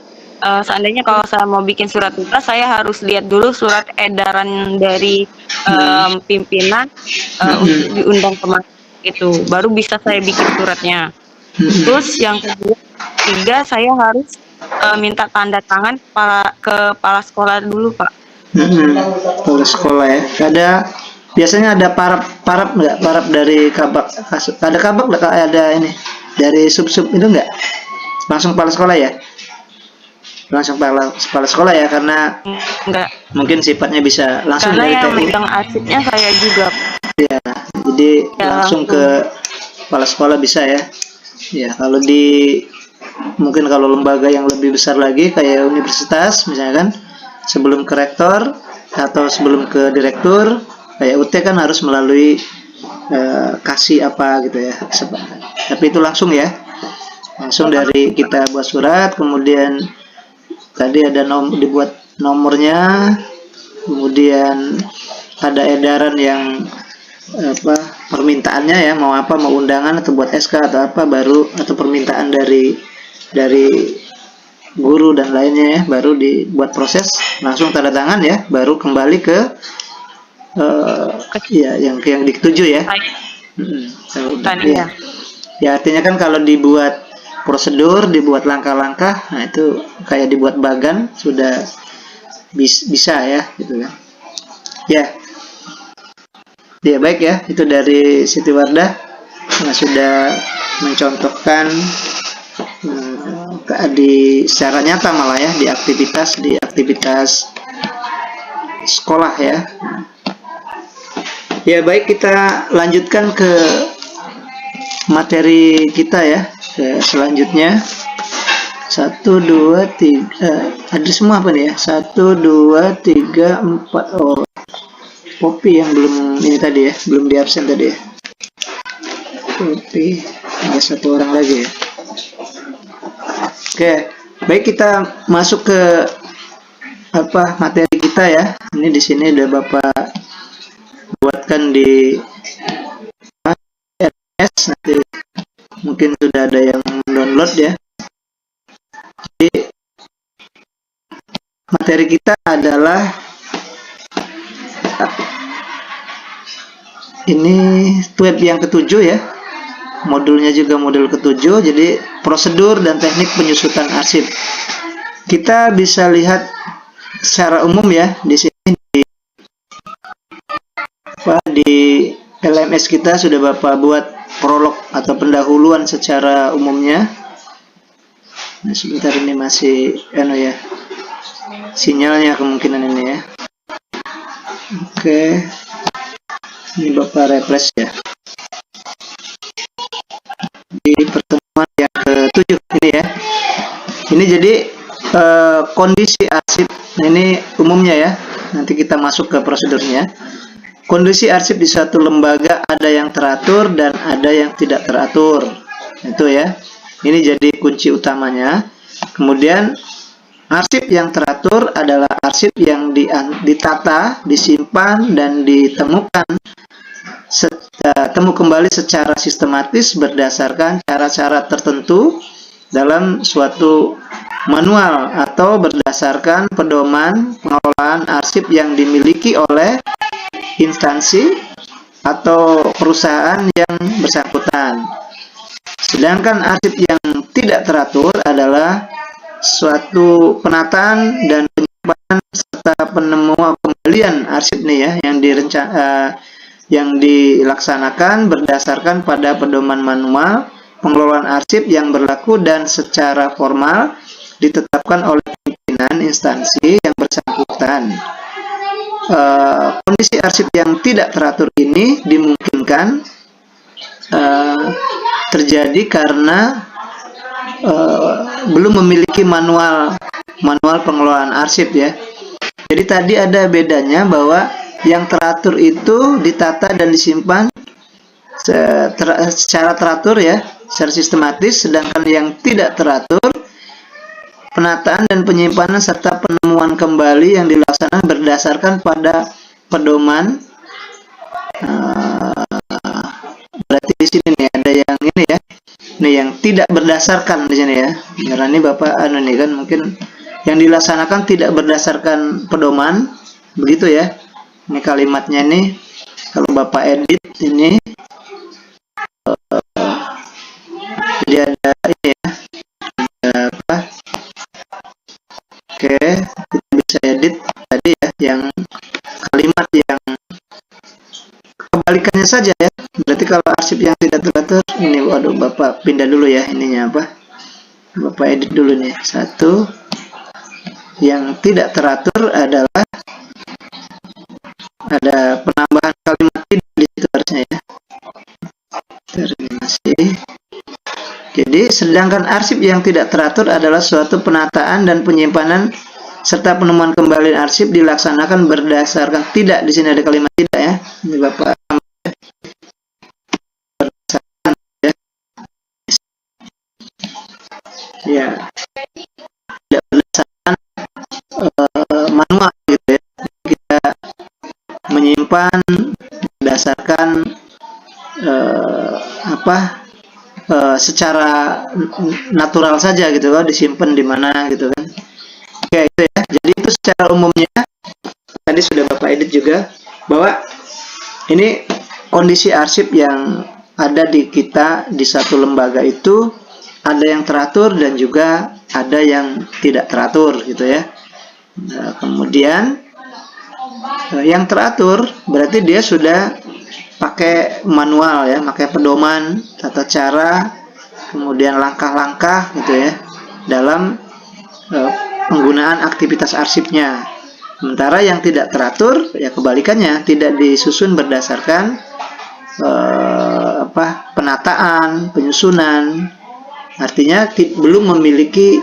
seandainya kalau saya mau bikin surat tugas, saya harus lihat dulu surat edaran dari pimpinan untuk diundang kemana itu, baru bisa saya bikin suratnya. Terus yang ketiga, saya harus minta tanda tangan kepala sekolah dulu, Pak. Kepala sekolah ya. Biasanya ada parap nggak? Parap dari kabak, ada kabak nggak? Ada ini dari sub itu nggak? Langsung kepala sekolah ya? Langsung kepala sekolah ya, karena Enggak, mungkin sifatnya bisa langsung karena dari yang TU. megang arsipnya saya juga. Ya, jadi Ya, langsung langsung. ke kepala sekolah bisa ya. Ya, mungkin kalau lembaga yang lebih besar lagi kayak universitas misalnya kan, sebelum ke rektor atau sebelum ke direktur, kayak UT kan harus melalui kasih apa gitu ya. Tapi itu langsung ya. Langsung dari kita buat surat, kemudian tadi ada dibuat nomornya, kemudian ada edaran yang permintaannya ya, mau apa, mau undangan atau buat SK atau apa, baru atau permintaan dari guru dan lainnya ya, baru dibuat proses, langsung tanda tangan ya, baru kembali ke ya yang dituju ya. Ya. Ya artinya kan kalau dibuat prosedur, dibuat langkah-langkah, nah itu kayak dibuat bagan, sudah bisa ya gitu kan. Ya baik ya, itu dari Siti Wardah yang sudah mencontohkan secara nyata malah ya di aktivitas sekolah ya. Ya, baik, kita lanjutkan ke materi kita ya. Ke selanjutnya. 1, 2, 3. Ada semua apa nih ya? 1, 2, 3, 4. Oh, Poppy yang belum ini tadi ya, belum di absen tadi ya. Poppy, ada satu orang lagi ya. Oke, baik, kita masuk ke materi kita ya. Ini di sini udah Bapak buatkan di RS, nanti mungkin sudah ada yang download ya. Jadi materi kita adalah ini web yang ketujuh ya. Modulnya juga modul ketujuh. Jadi prosedur dan teknik penyusutan arsip. Kita bisa lihat secara umum ya di sini di LMS kita sudah Bapak buat prolog atau pendahuluan secara umumnya. Nah, sebentar, ini masih ya sinyalnya kemungkinan ini ya. Oke, ini Bapak refresh ya di pertemuan yang ke-7 ini ya. Ini jadi kondisi arsip. Nah, ini umumnya ya. Nanti kita masuk ke prosedurnya. Kondisi arsip di suatu lembaga ada yang teratur dan ada yang tidak teratur. Itu ya. Ini jadi kunci utamanya. Kemudian arsip yang teratur adalah arsip yang ditata, disimpan, dan ditemukan temu kembali secara sistematis berdasarkan cara-cara tertentu dalam suatu manual atau berdasarkan pedoman pengelolaan arsip yang dimiliki oleh instansi atau perusahaan yang bersangkutan. Sedangkan arsip yang tidak teratur adalah suatu penataan dan penyimpanan serta penemuan kembalian arsip nih ya, yang dilaksanakan berdasarkan pada pedoman manual pengelolaan arsip yang berlaku dan secara formal ditetapkan oleh pimpinan instansi yang bersangkutan. Kondisi arsip yang tidak teratur ini dimungkinkan terjadi karena belum memiliki manual pengelolaan arsip ya. Jadi tadi ada bedanya bahwa yang teratur itu ditata dan disimpan secara teratur ya, secara sistematis, sedangkan yang tidak teratur penataan dan penyimpanan serta penemuan kembali yang dilaksanakan berdasarkan pada pedoman. Berarti di sini nih ada yang ini ya, ini yang tidak berdasarkan di sini ya. Karena ini Bapak nih kan mungkin yang dilaksanakan tidak berdasarkan pedoman, begitu ya. Ini kalimatnya nih, kalau Bapak edit ini, jadi ada ini ya, ada apa? Oke, kita bisa edit tadi ya, yang kalimat yang kebalikannya saja ya. Berarti kalau arsip yang tidak teratur, ini waduh Bapak pindah dulu ya ininya apa? Bapak edit dulu nih. Satu, yang tidak teratur adalah ada penambahan kalimat tidak di situ harusnya ya. Terminasi. Jadi sedangkan arsip yang tidak teratur adalah suatu penataan dan penyimpanan serta penemuan kembali arsip dilaksanakan berdasarkan, tidak di sini ada kalimat tidak ya. Ini Bapak berdasarkan ya. Tidak berdasarkan manual gitu ya. Kita menyimpan berdasarkan secara natural saja gitu loh, disimpan di mana gitu kan. Oke, itu ya. Jadi itu secara umumnya tadi sudah Bapak edit juga bahwa ini kondisi arsip yang ada di kita di satu lembaga itu ada yang teratur dan juga ada yang tidak teratur gitu ya. Nah, kemudian yang teratur berarti dia sudah pakai manual ya, pakai pedoman, tata cara, kemudian langkah-langkah gitu ya dalam penggunaan aktivitas arsipnya. Sementara yang tidak teratur ya kebalikannya, tidak disusun berdasarkan penataan, penyusunan. Artinya belum memiliki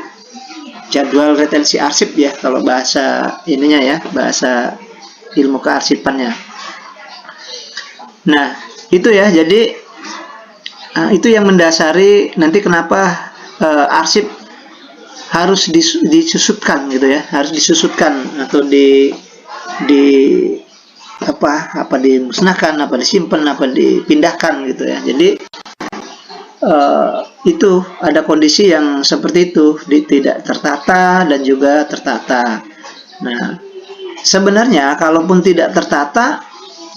jadwal retensi arsip ya kalau bahasa ininya ya, bahasa ilmu kearsipannya. Nah, itu ya. Jadi itu yang mendasari nanti kenapa arsip harus disusutkan gitu ya, harus disusutkan atau dimusnahkan, apa disimpan, apa dipindahkan gitu ya. Jadi itu ada kondisi yang seperti itu, tidak tertata dan juga tertata. Nah, sebenarnya kalaupun tidak tertata,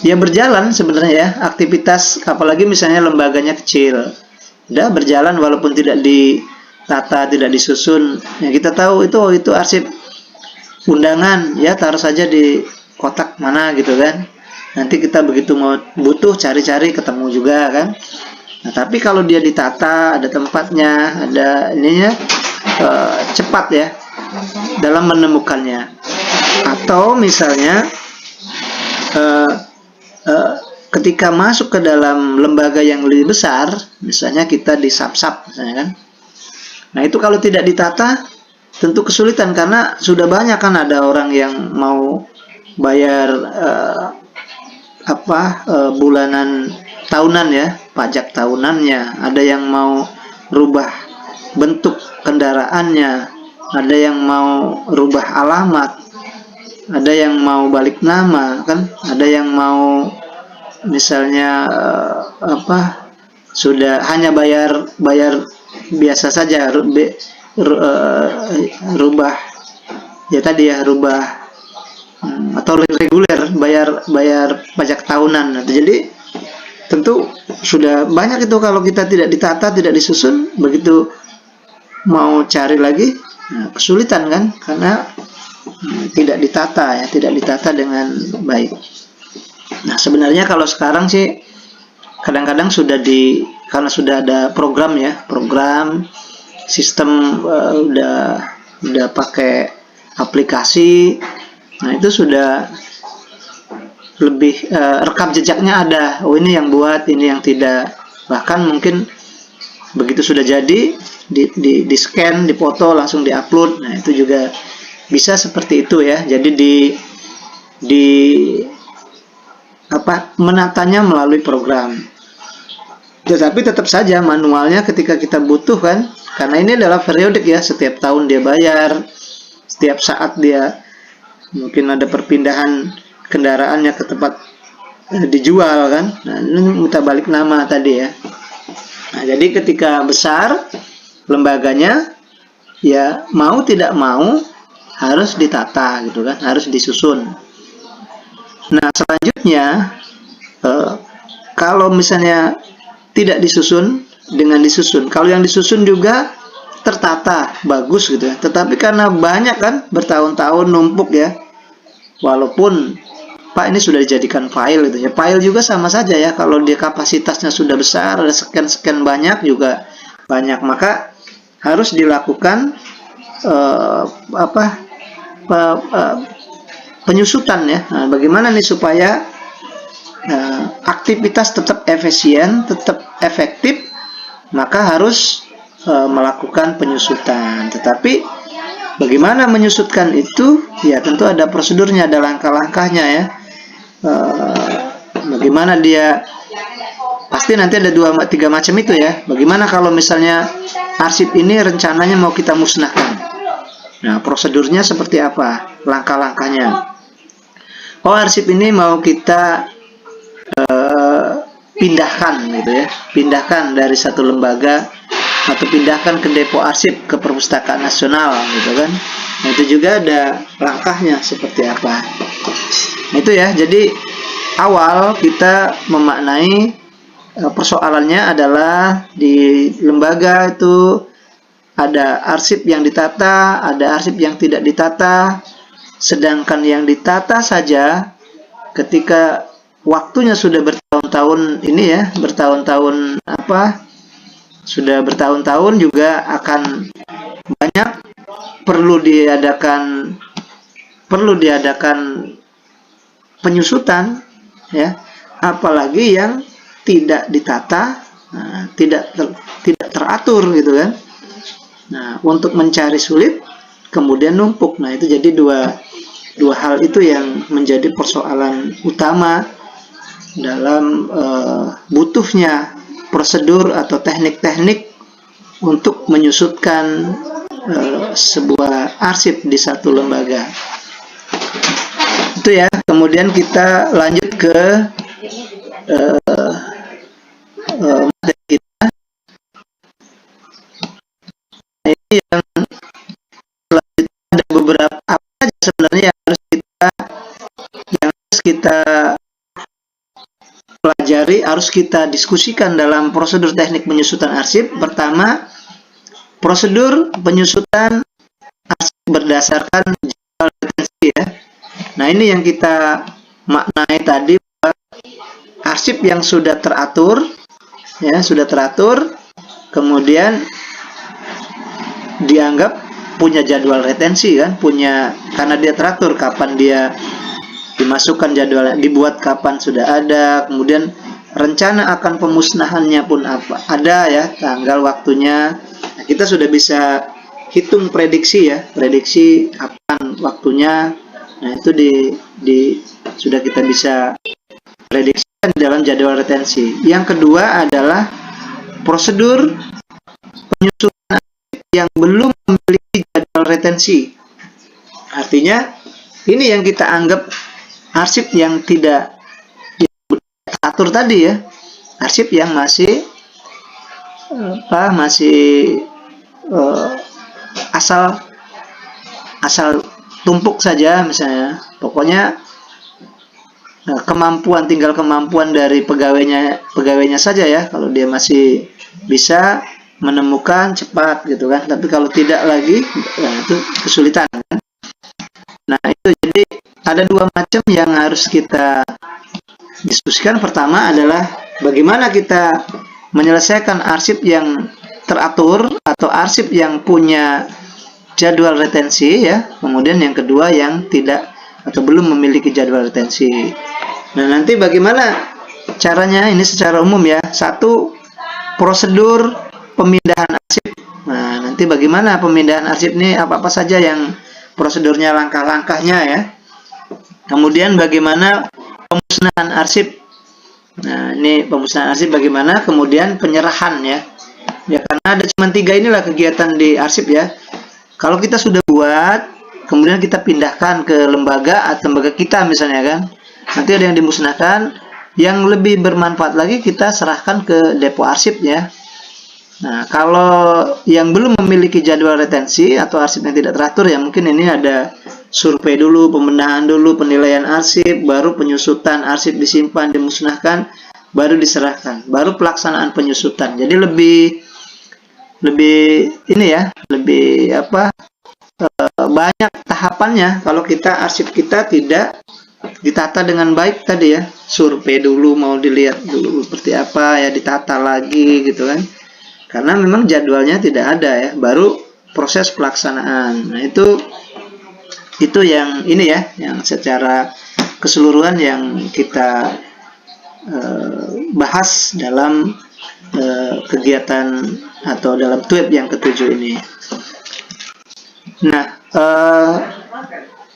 ya berjalan sebenarnya ya aktivitas, apalagi misalnya lembaganya kecil, udah berjalan walaupun tidak ditata, tidak disusun. Ya kita tahu itu arsip undangan, ya taruh saja di kotak mana gitu kan. Nanti kita begitu mau butuh cari-cari ketemu juga kan. Nah, tapi kalau dia ditata, ada tempatnya, ada ininya, cepat ya dalam menemukannya. Atau misalnya ketika masuk ke dalam lembaga yang lebih besar, misalnya kita di SAPSAP misalnya kan. Nah, itu kalau tidak ditata tentu kesulitan karena sudah banyak kan ada orang yang mau bayar bulanan tahunan ya, pajak tahunannya, ada yang mau rubah bentuk kendaraannya, ada yang mau rubah alamat, ada yang mau balik nama kan, ada yang mau misalnya sudah hanya bayar biasa saja, rubah ya tadi ya, rubah atau reguler, bayar pajak tahunan. Jadi tentu sudah banyak itu kalau kita tidak ditata, tidak disusun, begitu mau cari lagi kesulitan kan, karena tidak ditata ya, tidak ditata dengan baik. Nah, sebenarnya kalau sekarang sih kadang-kadang karena sudah ada program ya, program sistem, udah pakai aplikasi. Nah, itu sudah lebih rekam jejaknya ada. Oh, ini yang buat, ini yang tidak. Bahkan mungkin begitu sudah jadi di scan, dipoto, langsung diupload. Nah, itu juga bisa seperti itu ya. Jadi menatanya melalui program. Tetapi tetap saja manualnya ketika kita butuh kan, karena ini adalah periodik ya, setiap tahun dia bayar, setiap saat dia mungkin ada perpindahan kendaraannya ke tempat dijual kan. Nah, ini minta balik nama tadi ya. Nah, jadi ketika besar lembaganya, ya mau tidak mau harus ditata gitu kan, harus disusun. Nah, selanjutnya kalau misalnya tidak disusun dengan disusun, kalau yang disusun juga tertata bagus gitu ya, tetapi karena banyak kan, bertahun-tahun numpuk ya, walaupun Pak ini sudah dijadikan file gitu ya, file juga sama saja ya, kalau dia kapasitasnya sudah besar, ada sekian banyak juga banyak, maka harus dilakukan penyusutan ya. Nah, bagaimana nih supaya aktivitas tetap efisien, tetap efektif, maka harus melakukan penyusutan. Tetapi bagaimana menyusutkan itu? Ya tentu ada prosedurnya, ada langkah-langkahnya ya. Bagaimana dia, pasti nanti ada 2-3 macam itu ya. Bagaimana kalau misalnya arsip ini rencananya mau kita musnahkan? Nah, prosedurnya seperti apa? Langkah-langkahnya. Oh, arsip ini mau kita pindahkan gitu ya, pindahkan dari satu lembaga atau pindahkan ke depo arsip ke Perpustakaan Nasional gitu kan. Nah, itu juga ada langkahnya seperti apa. Nah, itu ya. Jadi awal kita memaknai persoalannya adalah di lembaga itu ada arsip yang ditata, ada arsip yang tidak ditata. Sedangkan yang ditata saja ketika waktunya sudah bertahun-tahun ini ya, bertahun-tahun sudah bertahun-tahun juga akan banyak perlu diadakan perlu diadakan penyusutan, ya, apalagi yang tidak ditata, tidak teratur gitu kan. Nah, untuk mencari sulit, kemudian numpuk. Nah, itu jadi dua hal itu yang menjadi persoalan utama dalam butuhnya prosedur atau teknik-teknik untuk menyusutkan sebuah arsip di satu lembaga. Itu ya. Kemudian kita lanjut ke materi kita. Ini yang selanjutnya ada beberapa apa aja sebenarnya yang harus kita pelajari, harus kita diskusikan dalam prosedur teknik penyusutan arsip. Pertama, prosedur penyusutan arsip berdasarkan jadwal retensi ya. Nah, ini yang kita maknai tadi, bahwa arsip yang sudah teratur ya, kemudian dianggap punya jadwal retensi kan, karena dia teratur kapan dia dimasukkan jadwal, dibuat kapan sudah ada, kemudian rencana akan pemusnahannya pun ada ya, tanggal waktunya. Nah, kita sudah bisa hitung prediksi kapan waktunya. Nah, itu sudah kita bisa prediksikan dalam jadwal retensi. Yang kedua adalah prosedur penyusutan yang belum memiliki jadwal retensi. Artinya ini yang kita anggap arsip yang tidak teratur tadi ya, arsip yang masih asal tumpuk saja misalnya. Pokoknya tinggal kemampuan dari pegawainya saja ya, kalau dia masih bisa menemukan cepat gitu kan. Tapi kalau tidak lagi, nah itu kesulitan kan. Nah, itu jadi ada dua macam yang harus kita diskusikan. Pertama adalah bagaimana kita menyelesaikan arsip yang teratur atau arsip yang punya jadwal retensi ya. Kemudian yang kedua yang tidak atau belum memiliki jadwal retensi. Nah, nanti bagaimana caranya ini secara umum ya. Satu, prosedur pemindahan arsip. Nah, nanti bagaimana pemindahan arsip ini, apa-apa saja yang prosedurnya, langkah-langkahnya ya. Kemudian bagaimana pemusnahan arsip. Nah, ini pemusnahan arsip bagaimana, kemudian penyerahan ya. Ya, karena ada cuma 3 inilah kegiatan di arsip ya. Kalau kita sudah buat, kemudian kita pindahkan ke lembaga atau lembaga kita misalnya kan, nanti ada yang dimusnahkan, yang lebih bermanfaat lagi kita serahkan ke depo arsip ya. Nah, kalau yang belum memiliki jadwal retensi atau arsip yang tidak teratur ya, mungkin ini ada survei dulu, pembenahan dulu, penilaian arsip, baru penyusutan arsip, disimpan, dimusnahkan, baru diserahkan, baru pelaksanaan penyusutan. Jadi lebih ini ya, lebih banyak tahapannya kalau kita arsip kita tidak ditata dengan baik tadi ya. Survei dulu, mau dilihat dulu seperti apa ya, ditata lagi gitu kan. Karena memang jadwalnya tidak ada ya, baru proses pelaksanaan. Nah, itu yang ini ya, yang secara keseluruhan yang kita bahas dalam kegiatan atau dalam TWIP yang ke-7 ini. Nah,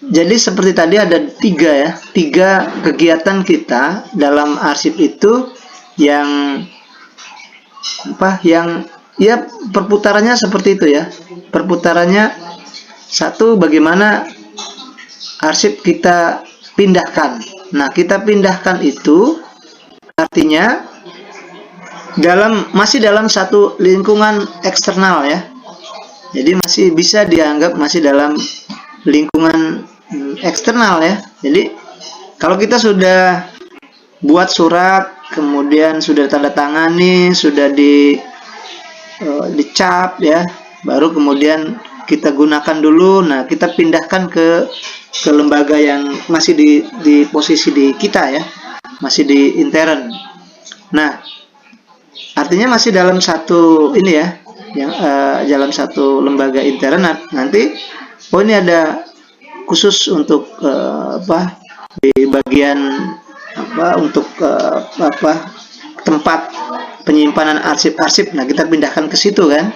jadi seperti tadi ada 3 kegiatan kita dalam arsip itu yang ya perputarannya seperti itu ya. Perputarannya satu, bagaimana arsip kita pindahkan. Nah, kita pindahkan itu artinya masih dalam satu lingkungan eksternal ya. Jadi masih bisa dianggap masih dalam lingkungan eksternal ya. Jadi kalau kita sudah buat surat, kemudian sudah tanda tangani, sudah dicap ya, baru kemudian kita gunakan dulu. Nah, kita pindahkan ke lembaga yang masih di posisi di kita ya, masih di intern. Nah, artinya masih dalam satu ini ya, yang dalam satu lembaga intern. Nanti ini ada khusus untuk di bagian untuk tempat penyimpanan arsip-arsip. Nah, kita pindahkan ke situ kan.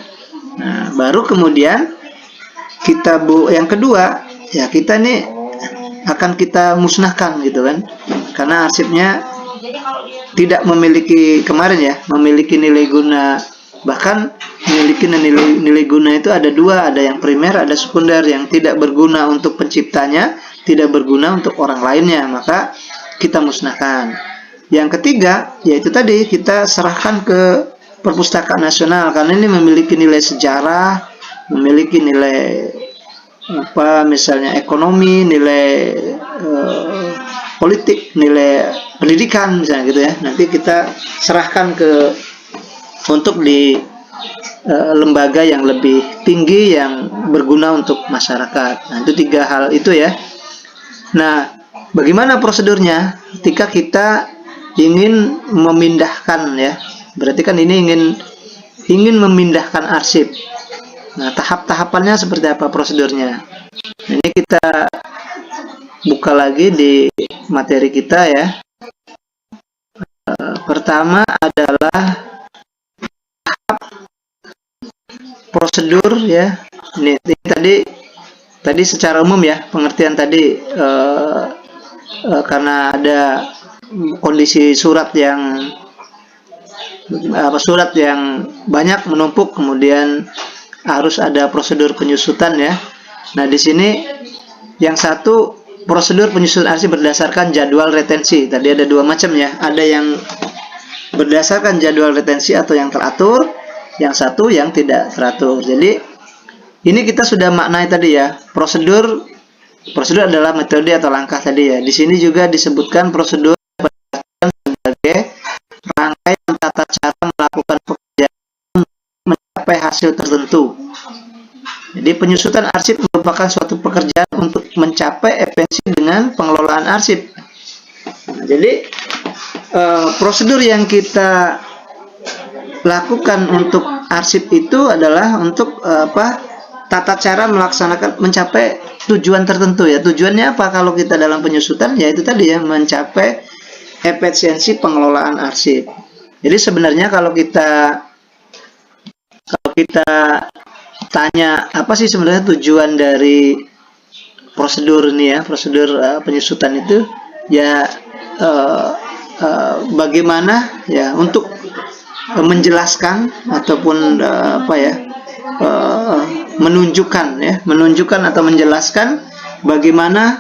Nah, baru kemudian yang kedua ya, kita nih akan kita musnahkan gitu kan, karena arsipnya tidak memiliki memiliki nilai guna. Bahkan memiliki nilai guna itu ada dua, ada yang primer, ada sekunder. Yang tidak berguna untuk penciptanya, tidak berguna untuk orang lainnya, maka kita musnahkan. Yang ketiga yaitu tadi kita serahkan ke Perpustakaan Nasional, karena ini memiliki nilai sejarah, memiliki nilai misalnya ekonomi, nilai politik, nilai pendidikan misalnya gitu ya. Nanti kita serahkan untuk di lembaga yang lebih tinggi yang berguna untuk masyarakat. Nah, itu 3 hal itu ya. Nah, bagaimana prosedurnya ketika kita ingin memindahkan ya? Berarti kan ini ingin memindahkan arsip. Nah, tahap-tahapannya seperti apa prosedurnya? Ini kita buka lagi di materi kita ya. Pertama adalah prosedur ya. Ini tadi secara umum ya, pengertian tadi karena ada kondisi surat yang banyak menumpuk, kemudian harus ada prosedur penyusutan ya. Nah, di sini yang satu, prosedur penyusutan arsip berdasarkan jadwal retensi. Tadi ada 2 macam ya. Ada yang berdasarkan jadwal retensi atau yang teratur, yang satu yang tidak teratur. Jadi ini kita sudah maknai tadi ya. Prosedur adalah metode atau langkah tadi ya. Di sini juga disebutkan prosedur sebagai rangkaian tata cara melakukan pekerjaan mencapai hasil tertentu. Jadi penyusutan arsip merupakan suatu pekerjaan untuk mencapai efisiensi dengan pengelolaan arsip. Nah, jadi prosedur yang kita lakukan untuk arsip itu adalah untuk tata cara mencapai tujuan tertentu ya. Tujuannya apa kalau kita dalam penyusutan? Ya itu tadi ya, mencapai efisiensi pengelolaan arsip. Jadi sebenarnya kalau kita tanya apa sih sebenarnya tujuan dari prosedur ini ya, prosedur penyusutan itu ya, bagaimana ya untuk menjelaskan ataupun menunjukkan atau menjelaskan bagaimana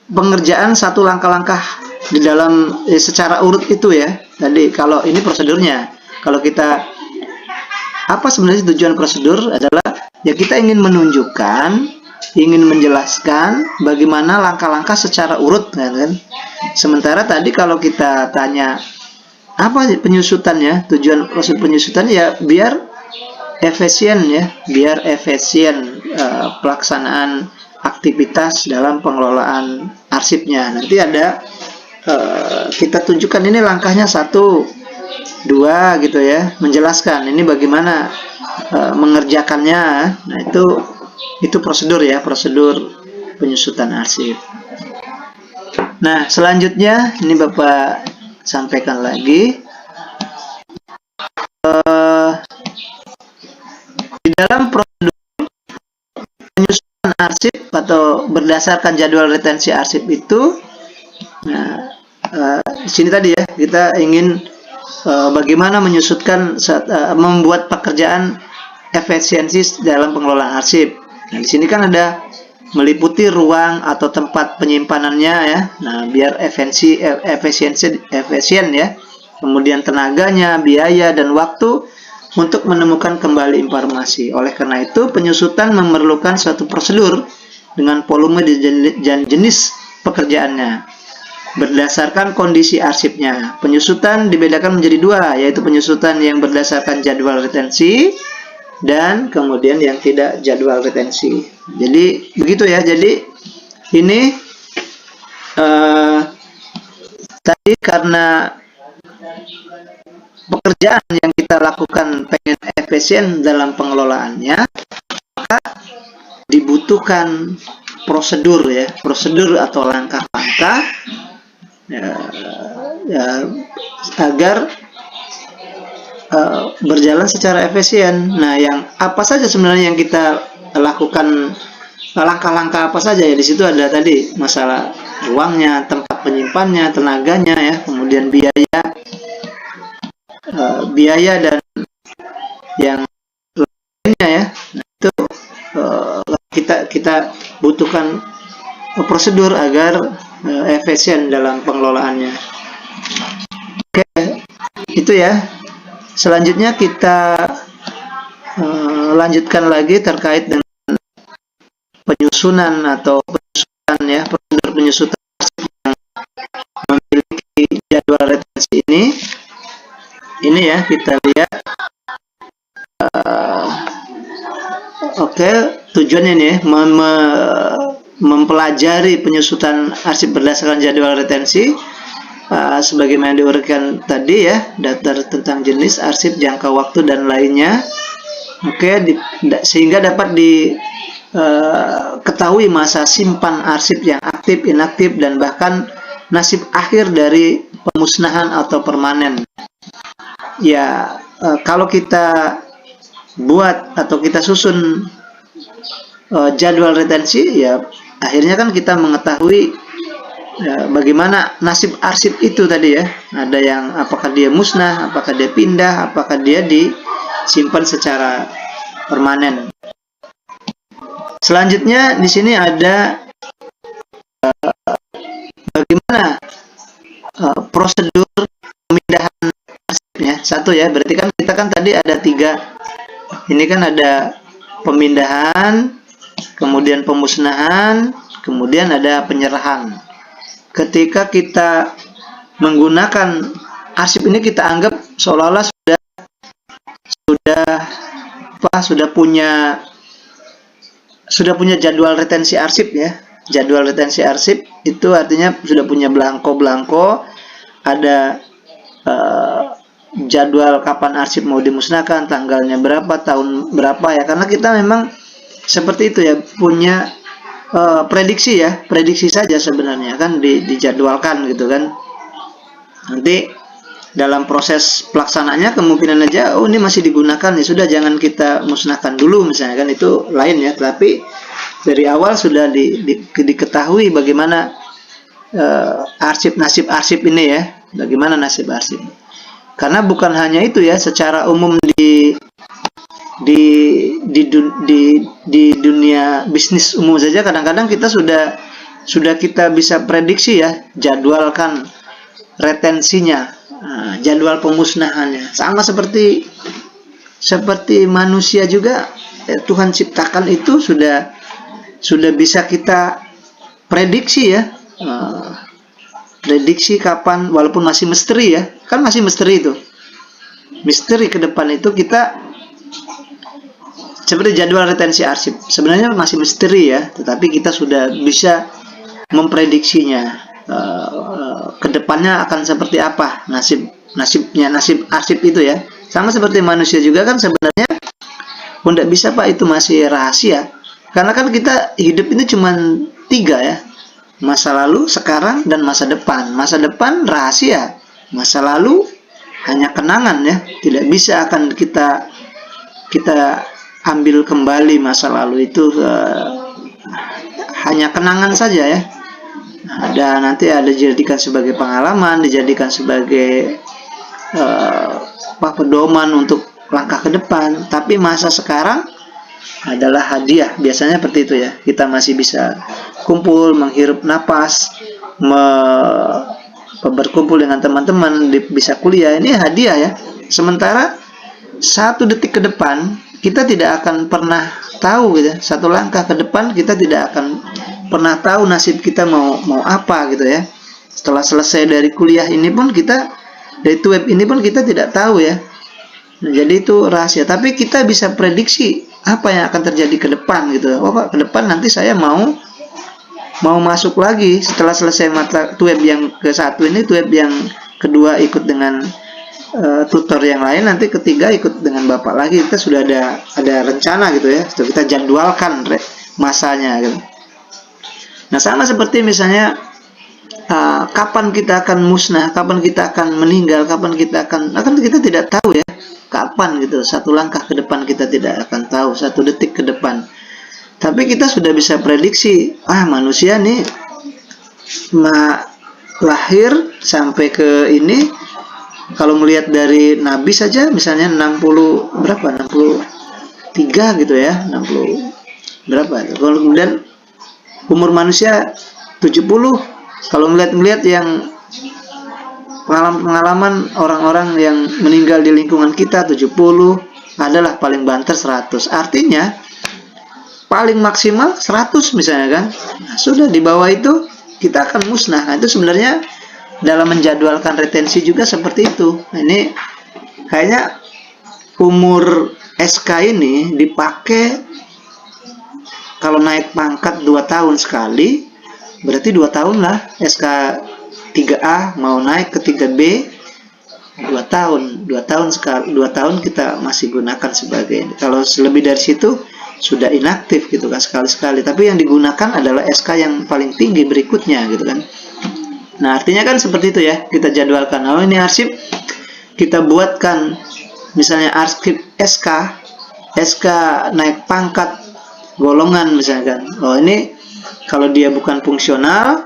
pengerjaan satu langkah-langkah di dalam secara urut itu ya. Tadi kalau ini prosedurnya, kalau kita apa sebenarnya tujuan prosedur adalah ya kita ingin menunjukkan, ingin menjelaskan bagaimana langkah-langkah secara urut kan. Sementara tadi kalau kita tanya apa penyusutannya, tujuan proses penyusutan ya biar efisien ya, biar efisien pelaksanaan aktivitas dalam pengelolaan arsipnya. Nanti ada kita tunjukkan ini langkahnya 1, 2 gitu ya, menjelaskan ini bagaimana mengerjakannya. Nah, itu prosedur ya, prosedur penyusutan arsip. Nah, selanjutnya ini Bapak sampaikan lagi di dalam prosedur penyusutan arsip atau berdasarkan jadwal retensi arsip itu. Nah, di sini tadi ya kita ingin bagaimana menyusutkan membuat pekerjaan efisiensi dalam pengelolaan arsip. Nah, di sini kan ada meliputi ruang atau tempat penyimpanannya ya. Nah, biar efisien ya. Kemudian tenaganya, biaya dan waktu untuk menemukan kembali informasi. Oleh karena itu, penyusutan memerlukan suatu prosedur dengan volume dan jenis pekerjaannya berdasarkan kondisi arsipnya. Penyusutan dibedakan menjadi 2, yaitu penyusutan yang berdasarkan jadwal retensi dan kemudian yang tidak jadwal retensi. Jadi begitu ya. Jadi ini tadi karena pekerjaan yang kita lakukan pengen efisien dalam pengelolaannya, membutuhkan prosedur ya, prosedur atau langkah-langkah ya, ya, agar berjalan secara efisien. Nah, yang apa saja sebenarnya yang kita lakukan, langkah-langkah apa saja ya, di situ ada tadi masalah uangnya, tempat penyimpannya, tenaganya ya, kemudian biaya dan yang lainnya ya. Nah, itu kita butuhkan prosedur agar efisien dalam pengelolaannya. Oke, itu ya. Selanjutnya kita lanjutkan lagi terkait dengan penyusunan atau penyusutan ya, prosedur penyusutan yang memiliki jadwal retensi ini. Ini ya, kita lihat. Oke, tujuannya nih ya, mempelajari penyusutan arsip berdasarkan jadwal retensi. Sebagaimana diuraikan tadi ya, daftar tentang jenis arsip, jangka waktu dan lainnya. Oke, sehingga dapat diketahui masa simpan arsip yang aktif, inaktif, dan bahkan nasib akhir dari pemusnahan atau permanen. Ya, kalau kita buat atau kita susun jadwal retensi, ya akhirnya kan kita mengetahui ya, bagaimana nasib arsip itu tadi ya. Ada yang apakah dia musnah, apakah dia pindah, apakah dia disimpan secara permanen. Selanjutnya di sini ada bagaimana prosedur pemindahan arsipnya. Satu ya, berarti kan kita kan tadi ada 3. Ini kan ada pemindahan, kemudian pemusnahan, kemudian ada penyerahan. Ketika kita menggunakan arsip ini, kita anggap seolah-olah sudah punya jadwal retensi arsip ya. Jadwal retensi arsip itu artinya sudah punya belangko, ada jadwal kapan arsip mau dimusnahkan, tanggalnya berapa, tahun berapa ya. Karena kita memang seperti itu ya, punya prediksi saja sebenarnya kan, dijadwalkan gitu kan. Nanti dalam proses pelaksananya kemungkinan aja ini masih digunakan, ya sudah jangan kita musnahkan dulu misalnya kan, itu lain ya. Tapi dari awal sudah diketahui bagaimana nasib arsip ini ya, bagaimana nasib arsip. Karena bukan hanya itu ya, secara umum di dunia bisnis umum saja kadang-kadang kita sudah kita bisa prediksi ya, jadwalkan retensinya, jadwal pemusnahannya. Sama seperti manusia juga, Tuhan ciptakan itu sudah bisa kita prediksi ya, prediksi kapan, walaupun masih misteri ya, kan masih misteri itu, misteri ke depan itu kita. Seperti jadwal retensi arsip sebenarnya masih misteri ya, tetapi kita sudah bisa memprediksinya, ke depannya akan seperti apa nasib arsip itu ya. Sama seperti manusia juga kan sebenarnya tidak bisa Pak, itu masih rahasia. Karena kan kita hidup ini cuma 3 ya, masa lalu, sekarang, dan masa depan. Masa depan rahasia, masa lalu hanya kenangan ya, tidak bisa akan kita ambil kembali masa lalu itu, hanya kenangan saja ya. Dan nanti ada dijadikan sebagai pengalaman, dijadikan sebagai pedoman untuk langkah ke depan. Tapi masa sekarang adalah hadiah, biasanya seperti itu ya. Kita masih bisa kumpul, menghirup napas, berkumpul dengan teman-teman, bisa kuliah, ini hadiah ya. Sementara 1 detik ke depan kita tidak akan pernah tahu gitu. 1 langkah ke depan kita tidak akan pernah tahu nasib kita mau apa gitu ya. Setelah selesai dari kuliah ini pun kita, dari web ini pun kita tidak tahu ya. Nah, jadi itu rahasia. Tapi kita bisa prediksi apa yang akan terjadi ke depan gitu. Oh Pak, ke depan nanti saya mau masuk lagi setelah selesai mata web yang ke-1 ini, web yang kedua ikut dengan tutor yang lain, nanti ketiga ikut dengan Bapak lagi. Kita sudah ada rencana gitu ya, sudah kita jadwalkan masanya gitu. Nah, sama seperti misalnya kapan kita akan musnah, kapan kita akan meninggal, kapan kita tidak tahu ya, kapan gitu. Satu langkah ke depan kita tidak akan tahu, satu detik ke depan. Tapi kita sudah bisa prediksi, manusia nih lahir sampai ke ini, kalau melihat dari Nabi saja misalnya 63 gitu ya, 60 berapa. Kalau kemudian umur manusia 70, kalau melihat yang pengalaman orang-orang yang meninggal di lingkungan kita 70, adalah paling banter 100. Artinya paling maksimal 100 misalnya kan. Nah, sudah di bawah itu kita akan musnah. Nah, itu sebenarnya dalam menjadwalkan retensi juga seperti itu. Nah, ini kayaknya umur SK ini dipakai kalau naik pangkat 2 tahun sekali, berarti 2 tahun lah. SK 3A mau naik ke 3B 2 tahun. 2 tahun sekali, 2 tahun kita masih gunakan sebagai. Kalau lebih dari situ sudah inaktif gitu kan, sekali-sekali. Tapi yang digunakan adalah SK yang paling tinggi berikutnya gitu kan. Nah, artinya kan seperti itu ya, kita jadwalkan. Oh, ini arsip kita buatkan misalnya arsip SK naik pangkat golongan misalkan. Oh, ini kalau dia bukan fungsional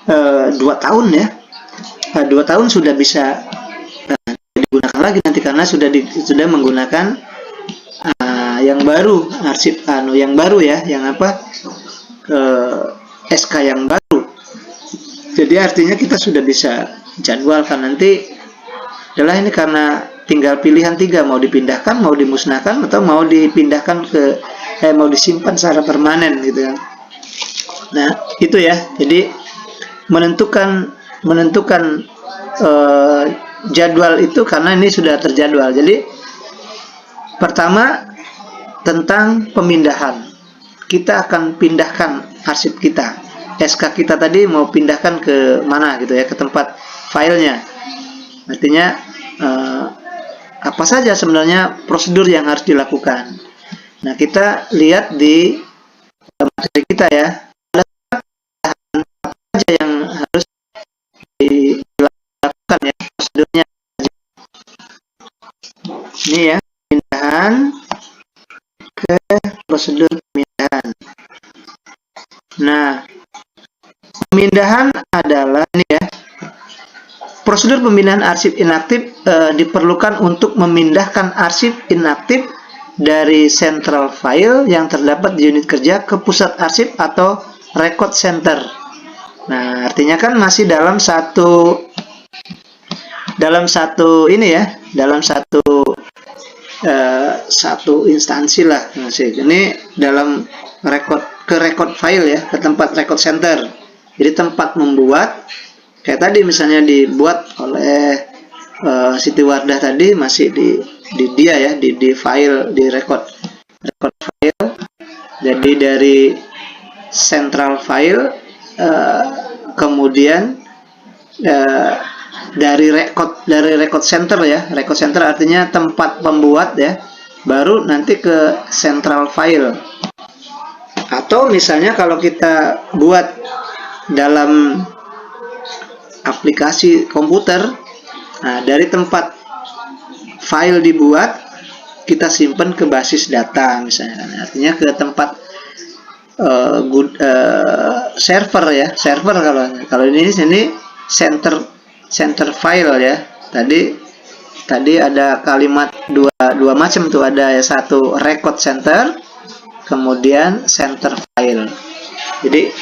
2 tahun ya. 2 tahun sudah bisa digunakan lagi nanti, karena sudah menggunakan yang baru, arsip yang baru ya, yang apa, SK yang baru. Jadi artinya kita sudah bisa jadwalkan nanti adalah ini, karena tinggal pilihan 3, mau dipindahkan, mau dimusnahkan, atau mau dipindahkan mau disimpan secara permanen gitu kan. Nah, itu ya. Jadi menentukan jadwal itu karena ini sudah terjadwal. Jadi pertama tentang pemindahan. Kita akan pindahkan arsip kita. SK kita tadi mau pindahkan ke mana gitu ya, ke tempat filenya. Artinya apa saja sebenarnya prosedur yang harus dilakukan. Nah, kita lihat di materi kita ya, ada apa saja yang harus dilakukan ya prosedurnya. Ini ya, pemindahan ke prosedur pemindahan. Nah, pemindahan adalah ini ya, prosedur pemindahan arsip inaktif diperlukan untuk memindahkan arsip inaktif dari central file yang terdapat di unit kerja ke pusat arsip atau record center. Nah, artinya kan masih dalam satu ini ya, dalam satu instansi lah. Masih ini dalam record file ya, ke tempat record center. Jadi tempat membuat kayak tadi misalnya dibuat oleh Siti Wardah tadi, masih di dia ya, di file, di record file. Jadi dari central file, kemudian dari record center ya, record center artinya tempat pembuat ya, baru nanti ke central file. Atau misalnya kalau kita buat dalam aplikasi komputer, nah dari tempat file dibuat kita simpan ke basis data misalnya, artinya ke tempat server ya, server. Kalau ini center file ya. Tadi ada kalimat dua macam tuh, ada ya, satu record center, kemudian center file. Jadi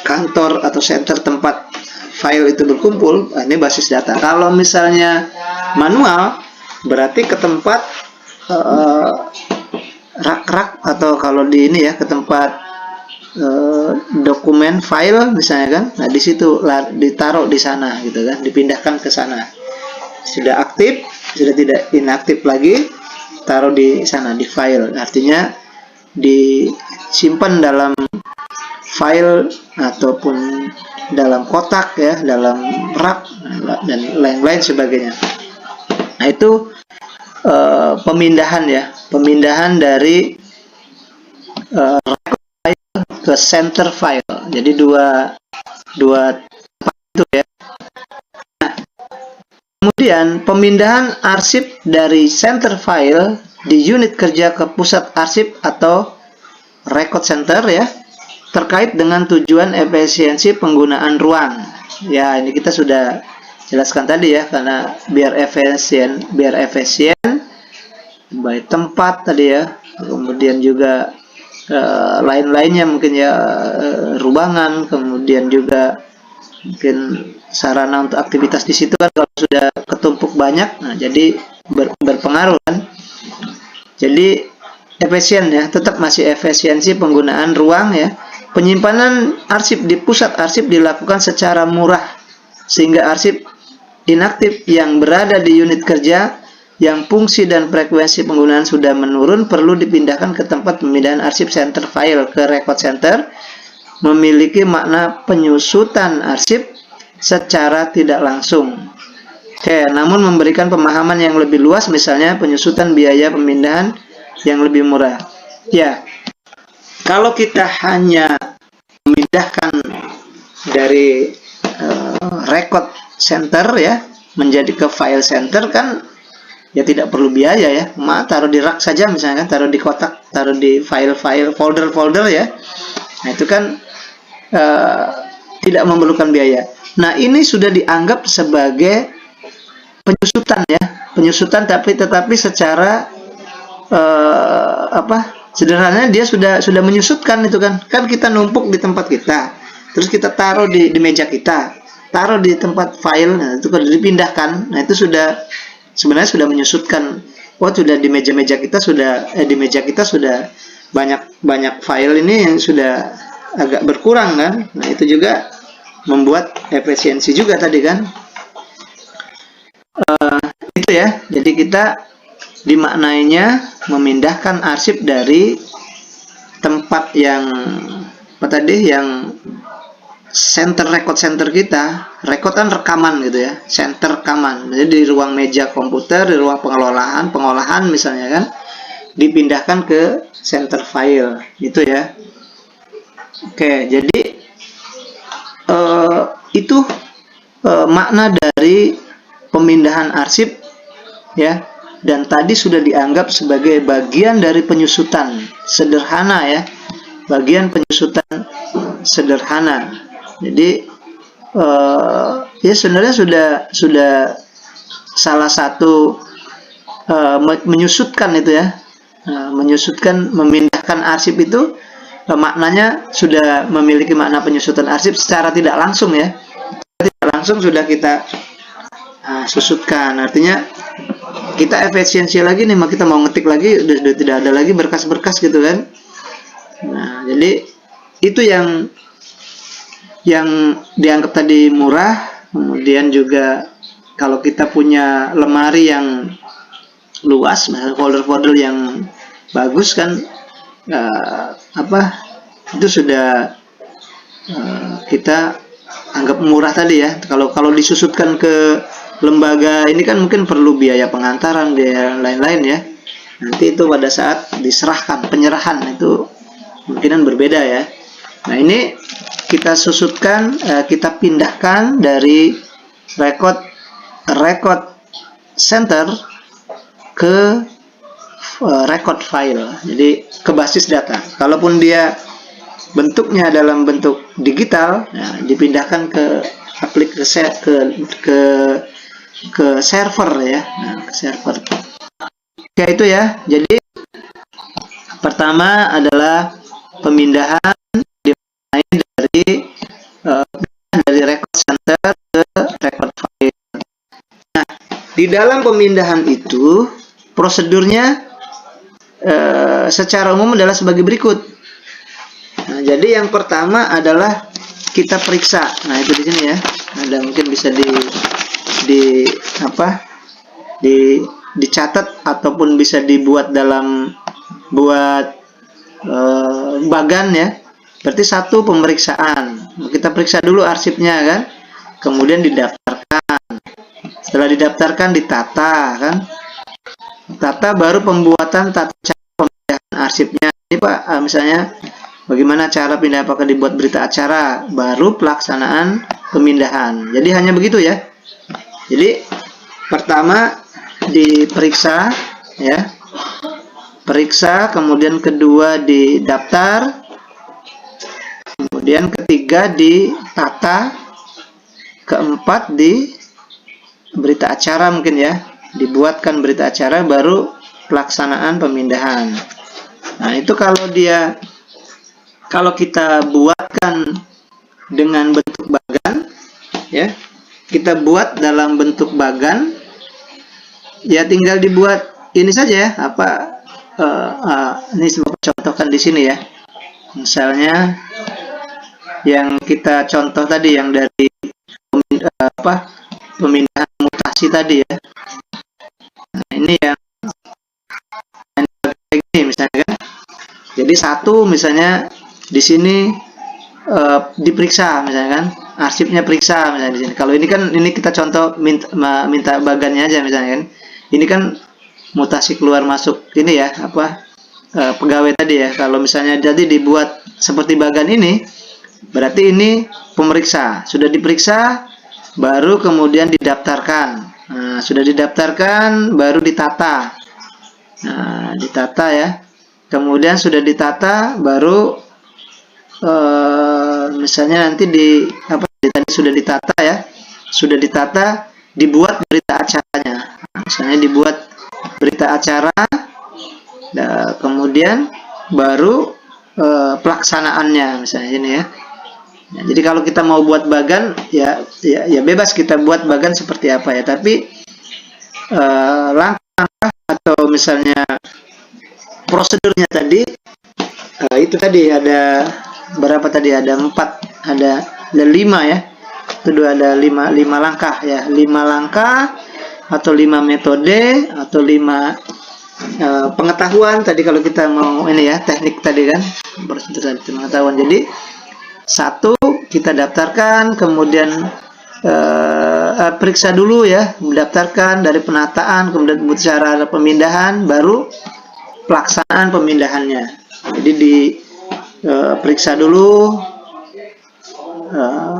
kantor atau center tempat file itu berkumpul, ini basis data. Kalau misalnya manual, berarti ke tempat rak-rak, atau kalau di ini ya, ke tempat dokumen file misalnya kan. Nah, di situ ditaruh di sana gitu kan, dipindahkan ke sana. Sudah aktif, sudah tidak inaktif lagi, taruh di sana di file. Artinya disimpan dalam file ataupun dalam kotak ya, dalam rak dan lain-lain sebagainya. Nah, itu pemindahan ya, pemindahan dari record ke center file. Jadi dua tempat itu ya. Nah, kemudian pemindahan arsip dari center file di unit kerja ke pusat arsip atau record center ya, terkait dengan tujuan efisiensi penggunaan ruang. Ya, ini kita sudah jelaskan tadi ya, karena biar efisien baik tempat tadi ya, kemudian juga lain-lainnya mungkin ya, ruangan, kemudian juga mungkin sarana untuk aktivitas di situ kan kalau sudah ketumpuk banyak, nah jadi berpengaruh kan. Jadi efisien ya, tetap masih efisiensi penggunaan ruang ya. Penyimpanan arsip di pusat arsip dilakukan secara murah, sehingga arsip inaktif yang berada di unit kerja yang fungsi dan frekuensi penggunaan sudah menurun perlu dipindahkan ke tempat pemindahan arsip center file ke record center, memiliki makna penyusutan arsip secara tidak langsung. Oke, namun memberikan pemahaman yang lebih luas, misalnya penyusutan biaya pemindahan yang lebih murah. Ya, kalau kita hanya memindahkan dari record center ya menjadi ke file center kan ya tidak perlu biaya ya, taruh di rak saja misalnya kan, taruh di kotak, taruh di file-file, folder-folder ya. Nah itu kan tidak memerlukan biaya. Nah ini sudah dianggap sebagai penyusutan ya, penyusutan tetapi secara sederhananya dia sudah menyusutkan itu kan kita numpuk di tempat kita, terus kita taruh di meja kita, taruh di tempat file, nah itu kalau dipindahkan, nah itu sebenarnya sudah menyusutkan. Sudah di meja kita sudah banyak file ini yang sudah agak berkurang kan. Nah itu juga membuat efisiensi juga tadi kan. Itu ya, jadi kita dimaknainya memindahkan arsip dari tempat yang yang center record center kita, record kan rekaman gitu ya, center rekaman. Jadi di ruang meja komputer, di ruang pengolahan misalnya kan, dipindahkan ke center file gitu ya. Oke, jadi itu makna dari pemindahan arsip ya. Dan tadi sudah dianggap sebagai bagian dari penyusutan sederhana ya, bagian penyusutan sederhana. Jadi ya sebenarnya sudah salah satu menyusutkan itu ya, menyusutkan, memindahkan arsip itu maknanya sudah memiliki makna penyusutan arsip secara tidak langsung ya, tidak langsung sudah kita susutkan. Artinya kita efisiensi lagi nih, kita mau ngetik lagi udah tidak ada lagi berkas-berkas gitu kan. Nah jadi itu yang dianggap tadi murah. Kemudian juga kalau kita punya lemari yang luas, misalnya folder-folder yang bagus kan, itu sudah kita anggap murah tadi ya. Kalau disusutkan ke lembaga ini kan mungkin perlu biaya pengantaran, biaya lain-lain ya. Nanti itu pada saat diserahkan, penyerahan itu kemungkinan berbeda ya. Nah ini kita susutkan, kita pindahkan dari record center ke record file, jadi ke basis data. Kalaupun dia bentuknya dalam bentuk digital, ya, dipindahkan ke aplikasi ke server ya, ke server. Oke itu ya. Jadi pertama adalah pemindahan dari record center ke record file. Nah, di dalam pemindahan itu prosedurnya secara umum adalah sebagai berikut. Nah, jadi yang pertama adalah kita periksa. Nah, itu di sini ya. Ada mungkin bisa dicatat ataupun bisa dibuat dalam bagan ya. Berarti satu, pemeriksaan. Kita periksa dulu arsipnya kan, kemudian didaftarkan. Setelah didaftarkan ditata kan, tata baru pembuatan tata cara pemindahan arsipnya. Ini Pak, misalnya Bagaimana cara pindah, apakah dibuat berita acara, baru pelaksanaan pemindahan. Jadi hanya begitu ya. Jadi pertama diperiksa ya. Periksa, kemudian kedua didaftar, kemudian ketiga ditata, keempat di berita acara mungkin ya. Dibuatkan berita acara baru pelaksanaan pemindahan. Nah, itu kalau kita buatkan dengan bentuk bagan, ya, kita buat dalam bentuk bagan, ya tinggal dibuat ini saja ya, ini saya contohkan di sini ya. Misalnya yang kita contoh tadi yang dari pemindahan mutasi tadi ya. Nah, ini yang ini misalnya kan. Jadi satu misalnya di sini diperiksa misalnya kan, arsipnya periksa misalnya di sini. Kalau ini kan kita contoh minta bagannya aja misalnya kan. Ini kan mutasi keluar masuk ini ya, pegawai tadi ya. Kalau misalnya jadi dibuat seperti bagan ini, berarti ini pemeriksa. Sudah diperiksa baru kemudian didaftarkan. Nah, sudah didaftarkan baru ditata. Nah, ditata ya. Kemudian sudah ditata baru misalnya nanti tadi sudah ditata ya, sudah ditata dibuat berita acaranya. Nah, misalnya dibuat berita acara, kemudian baru pelaksanaannya misalnya ini ya. Nah, jadi kalau kita mau buat bagan ya bebas kita buat bagan seperti apa ya, tapi langkah atau misalnya prosedurnya tadi itu tadi ada berapa tadi, ada 4, ada 5 ya. Itu ada 5 langkah ya, 5 langkah atau 5 metode atau 5 pengetahuan tadi kalau kita mau ini ya, teknik tadi kan, pengetahuan. Jadi 1 kita daftarkan, kemudian periksa dulu ya, mendaftarkan dari penataan, kemudian cara pemindahan, baru pelaksanaan pemindahannya. Jadi diperiksa dulu,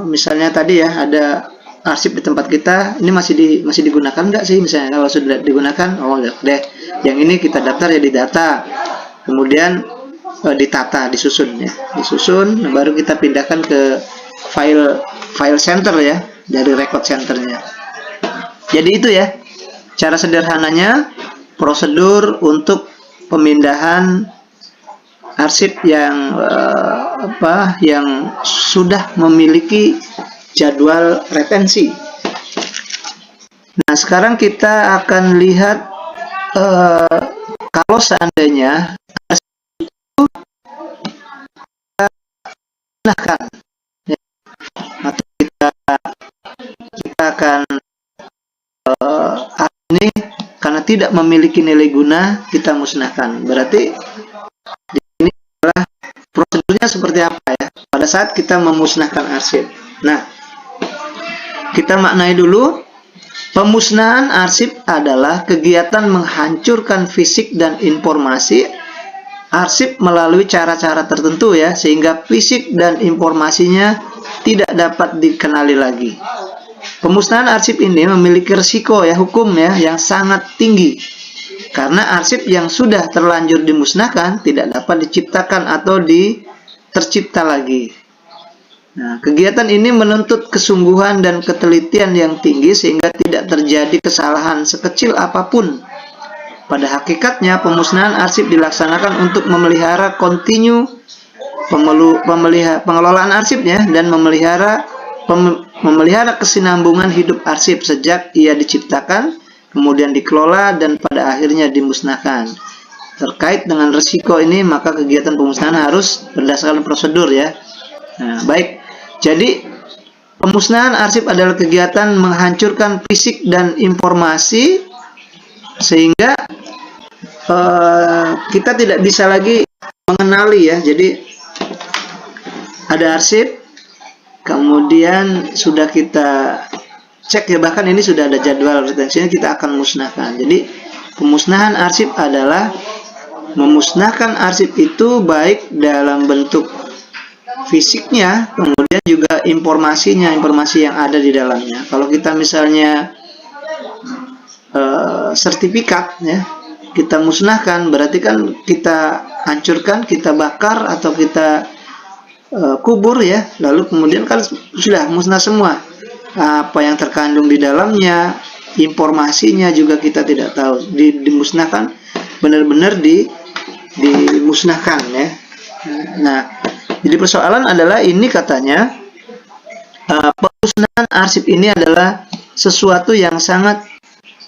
misalnya tadi ya ada arsip di tempat kita, ini masih digunakan nggak sih misalnya. Kalau sudah digunakan, oh deh, yang ini kita daftar ya, didata, kemudian ditata, disusun ya, disusun, baru kita pindahkan ke file center ya, dari record centernya. Jadi itu ya cara sederhananya prosedur untuk pemindahan arsip yang yang sudah memiliki jadwal retensi. Nah, sekarang kita akan lihat kalau seandainya itu digunakan ya, atau kita akan ini karena tidak memiliki nilai guna kita musnahkan. Berarti ini adalah prosedurnya seperti apa ya pada saat kita memusnahkan arsip. Nah, kita maknai dulu. Pemusnahan arsip adalah kegiatan menghancurkan fisik dan informasi arsip melalui cara-cara tertentu ya, sehingga fisik dan informasinya tidak dapat dikenali lagi. Pemusnahan arsip ini memiliki risiko ya, hukum ya, yang sangat tinggi. Karena arsip yang sudah terlanjur dimusnahkan tidak dapat diciptakan atau tercipta lagi. Nah, kegiatan ini menuntut kesungguhan dan ketelitian yang tinggi sehingga tidak terjadi kesalahan sekecil apapun. Pada hakikatnya, pemusnahan arsip dilaksanakan untuk memelihara pengelolaan arsipnya dan memelihara kesinambungan hidup arsip sejak ia diciptakan, kemudian dikelola dan pada akhirnya dimusnahkan. Terkait dengan risiko ini, maka kegiatan pemusnahan harus berdasarkan prosedur ya. Nah, baik. Jadi pemusnahan arsip adalah kegiatan menghancurkan fisik dan informasi sehingga kita tidak bisa lagi mengenali ya. Jadi ada arsip, kemudian sudah kita cek ya, bahkan ini sudah ada jadwal retensinya, kita akan musnahkan. Jadi pemusnahan arsip adalah memusnahkan arsip itu baik dalam bentuk fisiknya, kemudian juga informasinya, informasi yang ada di dalamnya. Kalau kita misalnya sertifikat ya, kita musnahkan, berarti kan kita hancurkan, kita bakar atau kita kubur ya, lalu kemudian kan sudah musnah semua. Apa yang terkandung di dalamnya, informasinya juga kita tidak tahu. Dimusnahkan, benar-benar dimusnahkan ya. Nah, jadi persoalan adalah ini katanya pemusnahan arsip ini adalah sesuatu yang sangat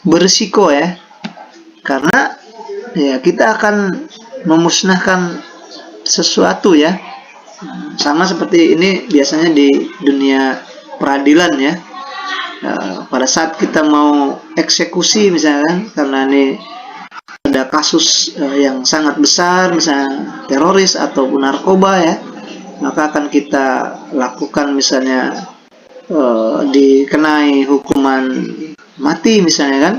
berisiko ya, karena ya kita akan memusnahkan sesuatu ya, sama seperti ini biasanya di dunia peradilan ya. Pada saat kita mau eksekusi misalkan, karena ini ada kasus yang sangat besar, misalnya teroris ataupun narkoba ya, maka akan kita lakukan misalnya dikenai hukuman mati misalnya kan.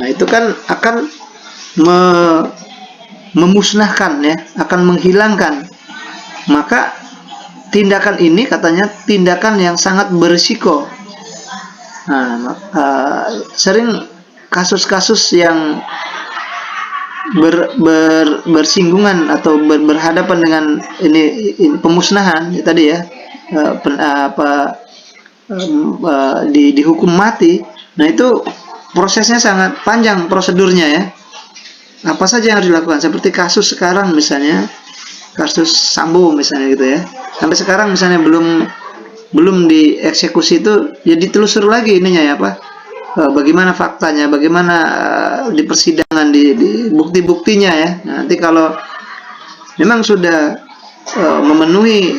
Nah itu kan akan memusnahkan ya, akan menghilangkan. Maka tindakan ini katanya tindakan yang sangat berisiko. Nah, sering kasus-kasus yang bersinggungan atau berhadapan dengan ini pemusnahan ya, tadi ya, dihukum mati. Nah itu prosesnya sangat panjang prosedurnya ya. Apa saja yang harus dilakukan? Seperti kasus sekarang misalnya, kasus Sambo misalnya gitu ya. Sampai sekarang misalnya belum dieksekusi itu, ya ditelusur lagi ininya ya, bagaimana faktanya, bagaimana di persidangan, di bukti-buktinya ya. Nanti kalau memang sudah memenuhi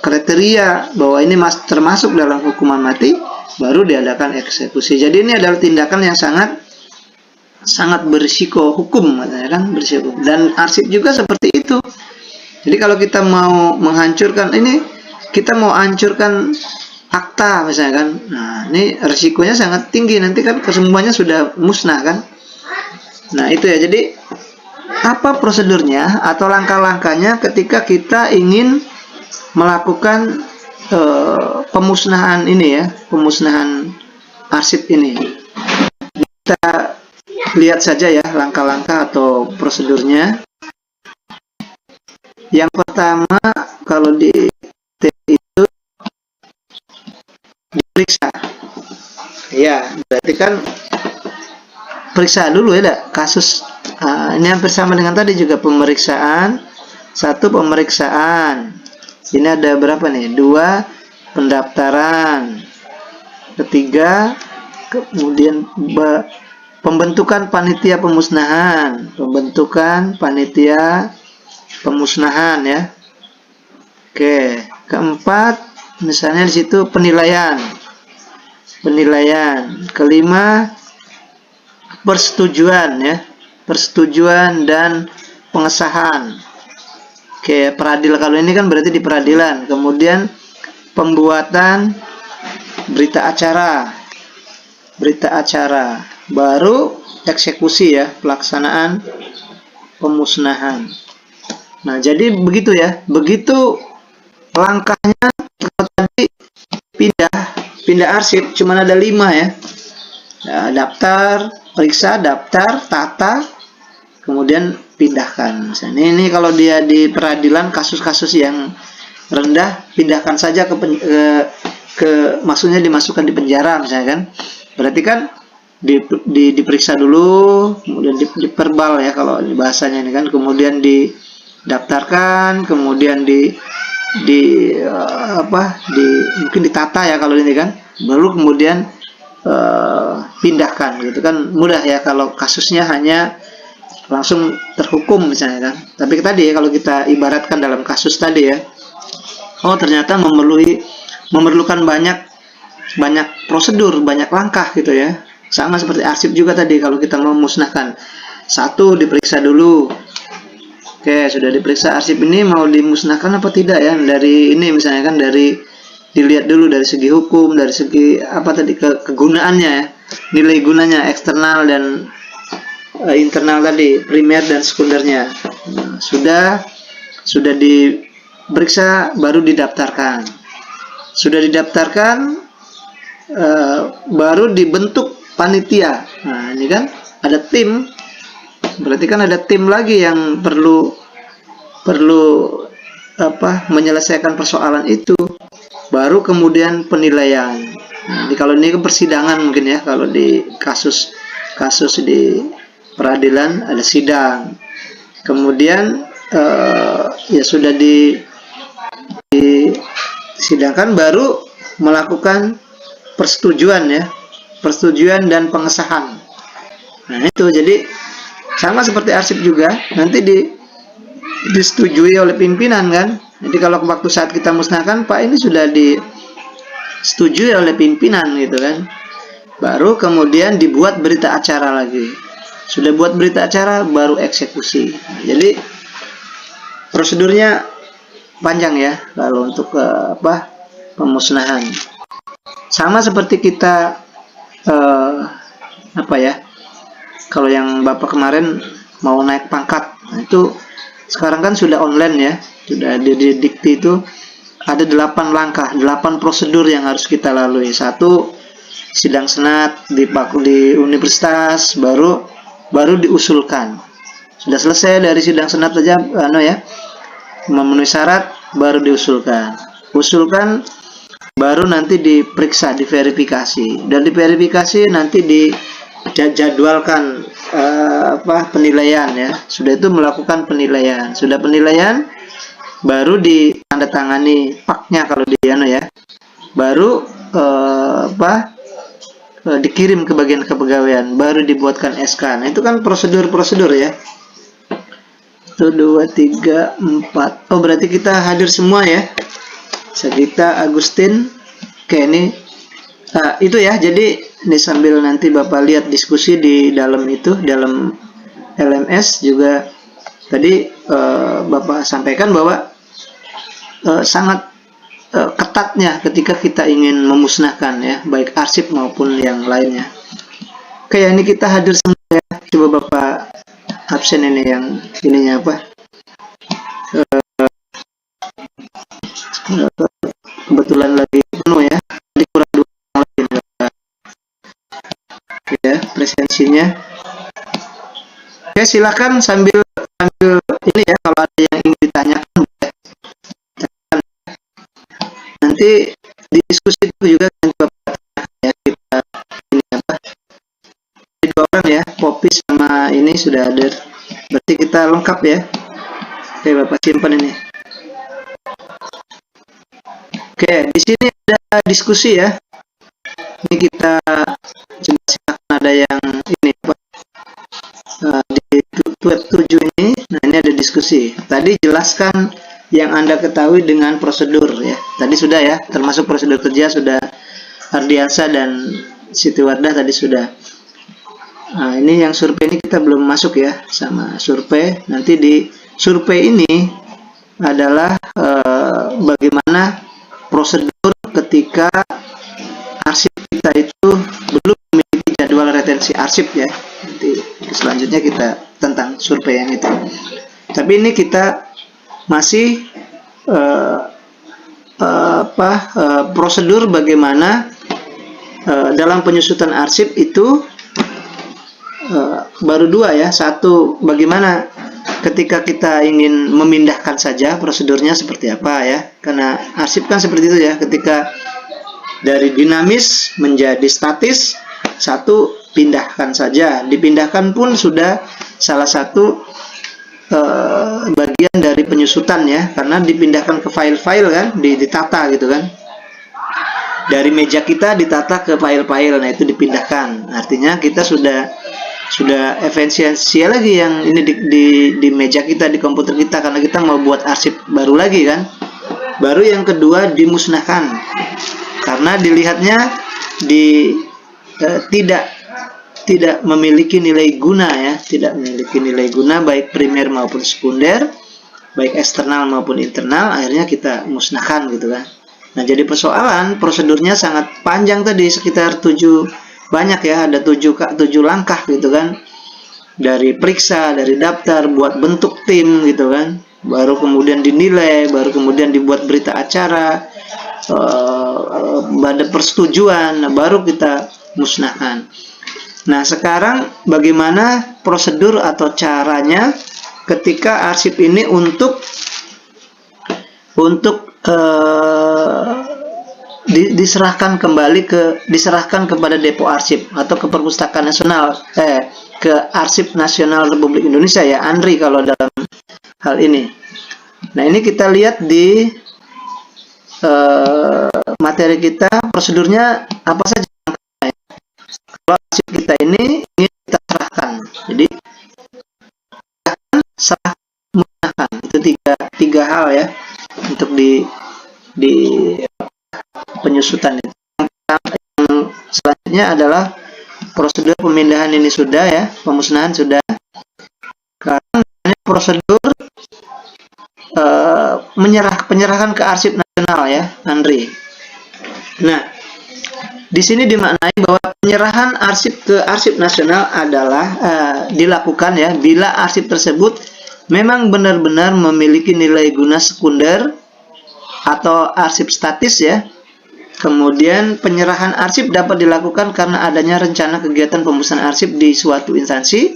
kriteria bahwa ini termasuk dalam hukuman mati, baru diadakan eksekusi. Jadi ini adalah tindakan yang sangat berisiko hukum, kan, berisiko. Dan arsip juga seperti itu. Jadi kalau kita mau menghancurkan ini, kita mau hancurkan akta misalnya kan, nah ini risikonya sangat tinggi, nanti kan kesemuanya sudah musnah kan. Nah itu ya, jadi apa prosedurnya atau langkah-langkahnya ketika kita ingin melakukan pemusnahan ini ya, pemusnahan arsip ini. Kita lihat saja ya langkah-langkah atau prosedurnya. Yang pertama, kalau di itu diperiksa. Ya, berarti kan periksa dulu ya, kasus. Ini hampir sama dengan tadi juga, pemeriksaan. Satu, pemeriksaan. Ini ada berapa nih? 2, pendaftaran. Ketiga, kemudian pembentukan panitia pemusnahan. Pembentukan panitia pemusnahan ya. Oke, keempat, misalnya di situ penilaian. Kelima, persetujuan ya. Persetujuan dan pengesahan. Oke, peradilan, kalau ini kan berarti di peradilan. Kemudian pembuatan berita acara. Baru eksekusi ya, pelaksanaan pemusnahan. Nah, jadi begitu ya. Begitu langkahnya. Kalau tadi pindah arsip cuma ada 5 ya. Daftar, periksa, daftar, tata, kemudian pindahkan. Misalnya ini kalau dia di peradilan, kasus-kasus yang rendah, pindahkan saja maksudnya dimasukkan di penjara misalnya kan. Berarti kan diperiksa dulu, kemudian diperbal ya kalau bahasanya ini kan, kemudian didaftarkan, kemudian mungkin ditata ya kalau ini kan, baru kemudian pindahkan gitu kan. Mudah ya kalau kasusnya hanya langsung terhukum misalnya kan. Tapi tadi ya, kalau kita ibaratkan dalam kasus tadi ya, oh ternyata memerlukan banyak prosedur, banyak langkah gitu ya. Sama seperti arsip juga tadi, kalau kita mau memusnahkan, satu, diperiksa dulu. Oke, sudah diperiksa arsip ini mau dimusnahkan apa tidak ya, dari ini misalnya kan, dilihat dulu dari segi hukum, dari segi kegunaannya ya, nilai gunanya eksternal dan internal tadi, primer dan sekundernya. Nah, sudah diperiksa, baru didaftarkan. Sudah didaftarkan, baru dibentuk panitia. Nah, ini kan ada tim, berarti kan ada tim lagi yang perlu menyelesaikan persoalan itu, baru kemudian penilaian. Nah, kalau ini ke persidangan mungkin ya, kalau di kasus di peradilan ada sidang, kemudian ya sudah disidangkan, baru melakukan persetujuan persetujuan dan pengesahan. Nah itu, jadi sama seperti arsip juga, nanti disetujui oleh pimpinan kan. Jadi kalau waktu saat kita musnahkan, Pak, ini sudah disetujui oleh pimpinan gitu kan, baru kemudian dibuat berita acara lagi. Sudah buat berita acara, baru eksekusi. Nah, jadi prosedurnya panjang ya kalau untuk pemusnahan. Sama seperti kita kalau yang Bapak kemarin mau naik pangkat, nah itu sekarang kan sudah online ya, sudah di dikti itu ada 8 langkah, 8 prosedur yang harus kita lalui. Satu, sidang senat di universitas, baru diusulkan. Sudah selesai dari sidang senat saja, memenuhi syarat, baru diusulkan. Usulkan, baru nanti diperiksa, diverifikasi, dan diverifikasi nanti dijadwalkan penilaian ya. Sudah itu melakukan penilaian, sudah penilaian, baru ditandatangani paknya kalau di baru dikirim ke bagian kepegawaian, baru dibuatkan SK. Nah itu kan prosedur-prosedur ya. 1, 2, 3, 4. Oh berarti kita hadir semua ya. Sagita, Agustin. Oke, ini itu ya. Jadi ini sambil nanti Bapak lihat diskusi di dalam dalam LMS juga. Tadi Bapak sampaikan bahwa sangat ketatnya ketika kita ingin memusnahkan ya, baik arsip maupun yang lainnya. Oke, ini kita hadir semua ya. Coba Bapak absen ini yang ininya kebetulan lagi penuh ya, jadi kurang 2 orang lagi ya presensinya. Oke, silakan sambil ini ya, kalau ada yang ingin ditanyakan nanti di diskusi itu juga ya, kita ini ini 2 orang ya, Popis sama ini sudah hadir, berarti kita lengkap ya. Oke, Bapak simpan ini. Oke, di sini ada diskusi ya. Ini kita coba silakan ada yang ini di web 7 ini. Nah, ini ada diskusi. Tadi jelaskan yang Anda ketahui dengan prosedur ya. Tadi sudah ya, termasuk prosedur kerja sudah Ardiansa dan Siti Wardah tadi sudah. Nah, ini yang survei ini kita belum masuk ya sama survei. Nanti di survei ini adalah bagaimana prosedur ketika arsip kita itu belum memiliki jadwal retensi arsip ya. Nanti selanjutnya kita tentang survei yang itu. Tapi ini kita masih prosedur bagaimana dalam penyusutan arsip itu baru 2 ya. Satu, bagaimana ketika kita ingin memindahkan saja, prosedurnya seperti apa ya, karena arsip kan seperti itu ya, ketika dari dinamis menjadi statis, satu, pindahkan saja. Dipindahkan pun sudah salah satu bagian dari penyusutan ya, karena dipindahkan ke file-file kan, ditata gitu kan, dari meja kita ditata ke file-file. Nah itu dipindahkan, artinya kita sudah efisiensial lagi yang ini di meja kita, di komputer kita, karena kita mau buat arsip baru lagi kan. Baru yang kedua, dimusnahkan, karena dilihatnya tidak memiliki nilai guna ya, tidak memiliki nilai guna baik primer maupun sekunder, baik eksternal maupun internal. Akhirnya kita musnahkan gitu kan. Nah jadi persoalan prosedurnya sangat panjang tadi, sekitar 7 banyak ya, ada 7 langkah gitu kan. dari periksa, dari daftar, buat bentuk tim gitu kan, baru kemudian dinilai, baru kemudian dibuat berita acara, ada persetujuan, nah, baru kita musnahkan. Nah, sekarang bagaimana prosedur atau caranya ketika arsip ini untuk diserahkan kepada Depo Arsip atau ke Perpustakaan Nasional, ke Arsip Nasional Republik Indonesia ya, ANRI kalau dalam hal ini. Nah, ini kita lihat di materi kita, prosedurnya apa saja. Kalau arsip kita ini ingin kita serahkan, jadi serah musnahkan, itu tiga hal ya untuk di penyusutan itu. Yang selanjutnya adalah prosedur pemindahan ini sudah ya, pemusnahan sudah. Sekarang prosedur penyerahan ke Arsip Nasional ya, ANRI. Nah, di sini dimaknai bahwa penyerahan arsip ke Arsip Nasional adalah dilakukan ya bila arsip tersebut memang benar-benar memiliki nilai guna sekunder atau arsip statis ya. Kemudian penyerahan arsip dapat dilakukan karena adanya rencana kegiatan pemusnahan arsip di suatu instansi,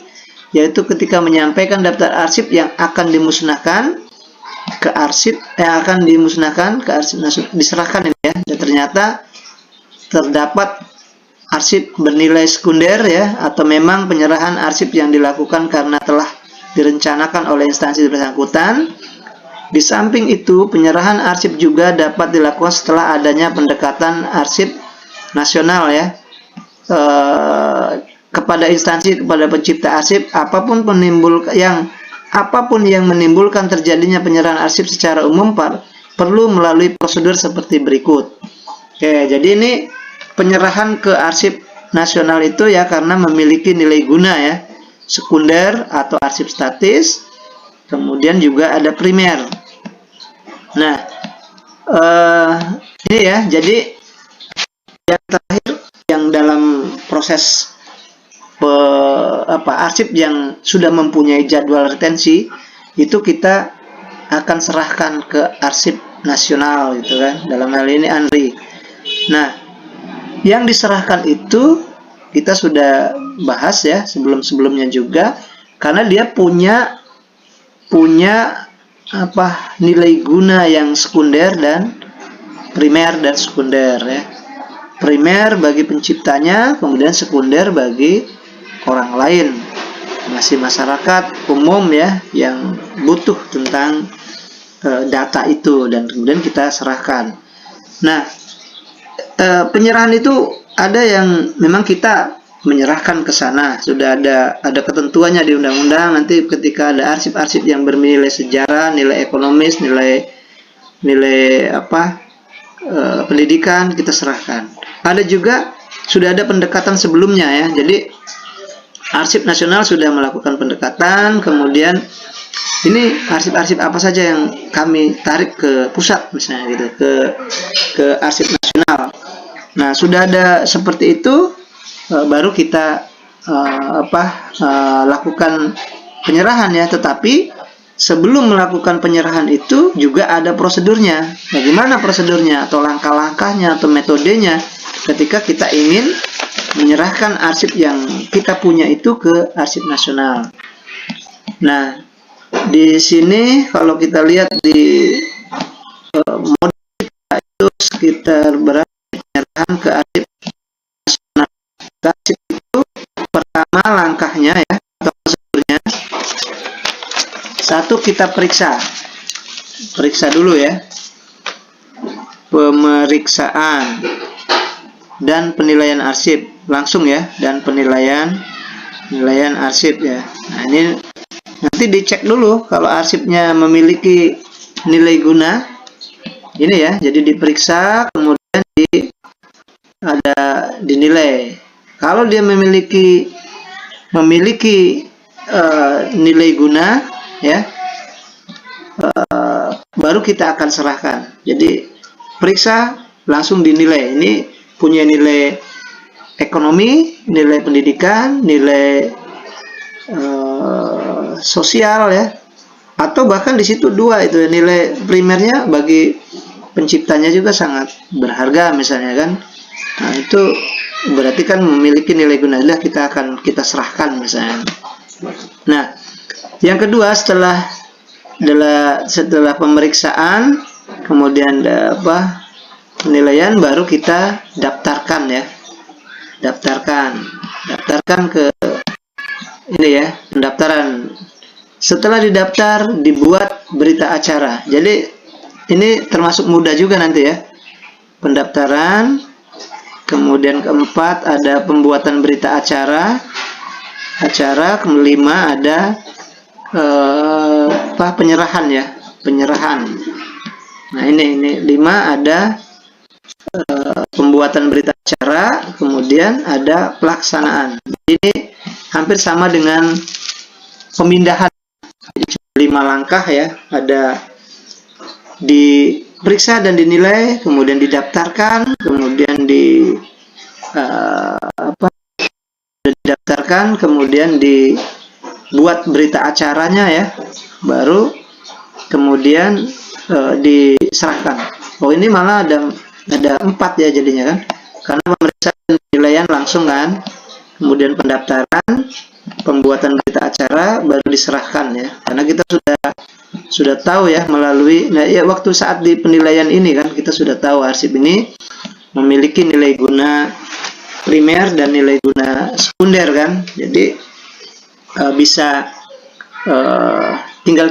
yaitu ketika menyampaikan daftar arsip yang akan dimusnahkan ke arsip, diserahkan ini ya, dan ternyata terdapat arsip bernilai sekunder ya, atau memang penyerahan arsip yang dilakukan karena telah direncanakan oleh instansi bersangkutan. Di samping itu, penyerahan arsip juga dapat dilakukan setelah adanya pendekatan arsip nasional ya, kepada instansi, kepada pencipta arsip, apapun yang menimbulkan terjadinya penyerahan arsip secara umum perlu melalui prosedur seperti berikut. Oke, jadi ini penyerahan ke arsip nasional itu ya karena memiliki nilai guna ya, sekunder atau arsip statis, kemudian juga ada primer. Nah, ini ya, jadi yang terakhir yang dalam proses arsip yang sudah mempunyai jadwal retensi itu kita akan serahkan ke arsip nasional gitu kan, dalam hal ini ANRI. Nah, yang diserahkan itu kita sudah bahas ya sebelum-sebelumnya juga, karena dia punya nilai guna yang sekunder dan primer dan sekunder ya. Primer bagi penciptanya, kemudian sekunder bagi orang lain, masih masyarakat umum ya yang butuh tentang data itu, dan kemudian kita serahkan. Nah, penyerahan itu ada yang memang kita menyerahkan ke sana, sudah ada ketentuannya di undang-undang. Nanti ketika ada arsip-arsip yang bernilai sejarah, nilai ekonomis, nilai pendidikan, kita serahkan. Ada juga sudah ada pendekatan sebelumnya ya, jadi Arsip Nasional sudah melakukan pendekatan, kemudian ini arsip-arsip apa saja yang kami tarik ke pusat misalnya gitu, ke Arsip Nasional. Nah, sudah ada seperti itu, baru kita lakukan penyerahan ya. Tetapi sebelum melakukan penyerahan itu juga ada prosedurnya. Bagaimana prosedurnya atau langkah-langkahnya atau metodenya ketika kita ingin menyerahkan arsip yang kita punya itu ke Arsip Nasional. Nah, di sini kalau kita lihat di model kita itu sekitar berapa penyerahan ke Arsip Nasional. Arsip itu pertama langkahnya ya atau prosedurnya, satu kita periksa dulu ya, pemeriksaan dan penilaian arsip langsung ya, dan penilaian arsip ya. Nah, ini nanti dicek dulu kalau arsipnya memiliki nilai guna ini ya, jadi diperiksa kemudian dinilai. Kalau dia memiliki nilai guna ya, baru kita akan serahkan. Jadi periksa langsung dinilai, ini punya nilai ekonomi, nilai pendidikan, nilai sosial ya, atau bahkan di situ dua itu ya, nilai primernya bagi penciptanya juga sangat berharga misalnya kan. Nah itu berarti kan memiliki nilai guna, kita serahkan misalnya. Nah yang kedua setelah pemeriksaan, kemudian penilaian, baru kita daftarkan ya, daftarkan ke ini ya, pendaftaran. Setelah didaftar, dibuat berita acara. Jadi ini termasuk mudah juga nanti ya, pendaftaran. Kemudian keempat ada pembuatan berita acara. Kelima ada penyerahan ya, penyerahan. Nah ini 5 ada pembuatan berita acara, kemudian ada pelaksanaan. Ini hampir sama dengan pemindahan. Jadi 5 langkah ya, ada diperiksa dan dinilai, kemudian didaftarkan, kemudian didaftarkan, kemudian dibuat berita acaranya ya, baru kemudian diserahkan. Oh ini malah ada 4 ya jadinya kan, karena pemeriksaan dan penilaian langsung kan, kemudian pendaftaran, pembuatan berita acara, baru diserahkan ya, karena kita sudah tahu ya melalui waktu saat di penilaian ini kan, kita sudah tahu arsip ini memiliki nilai guna primer dan nilai guna sekunder kan, jadi bisa tinggal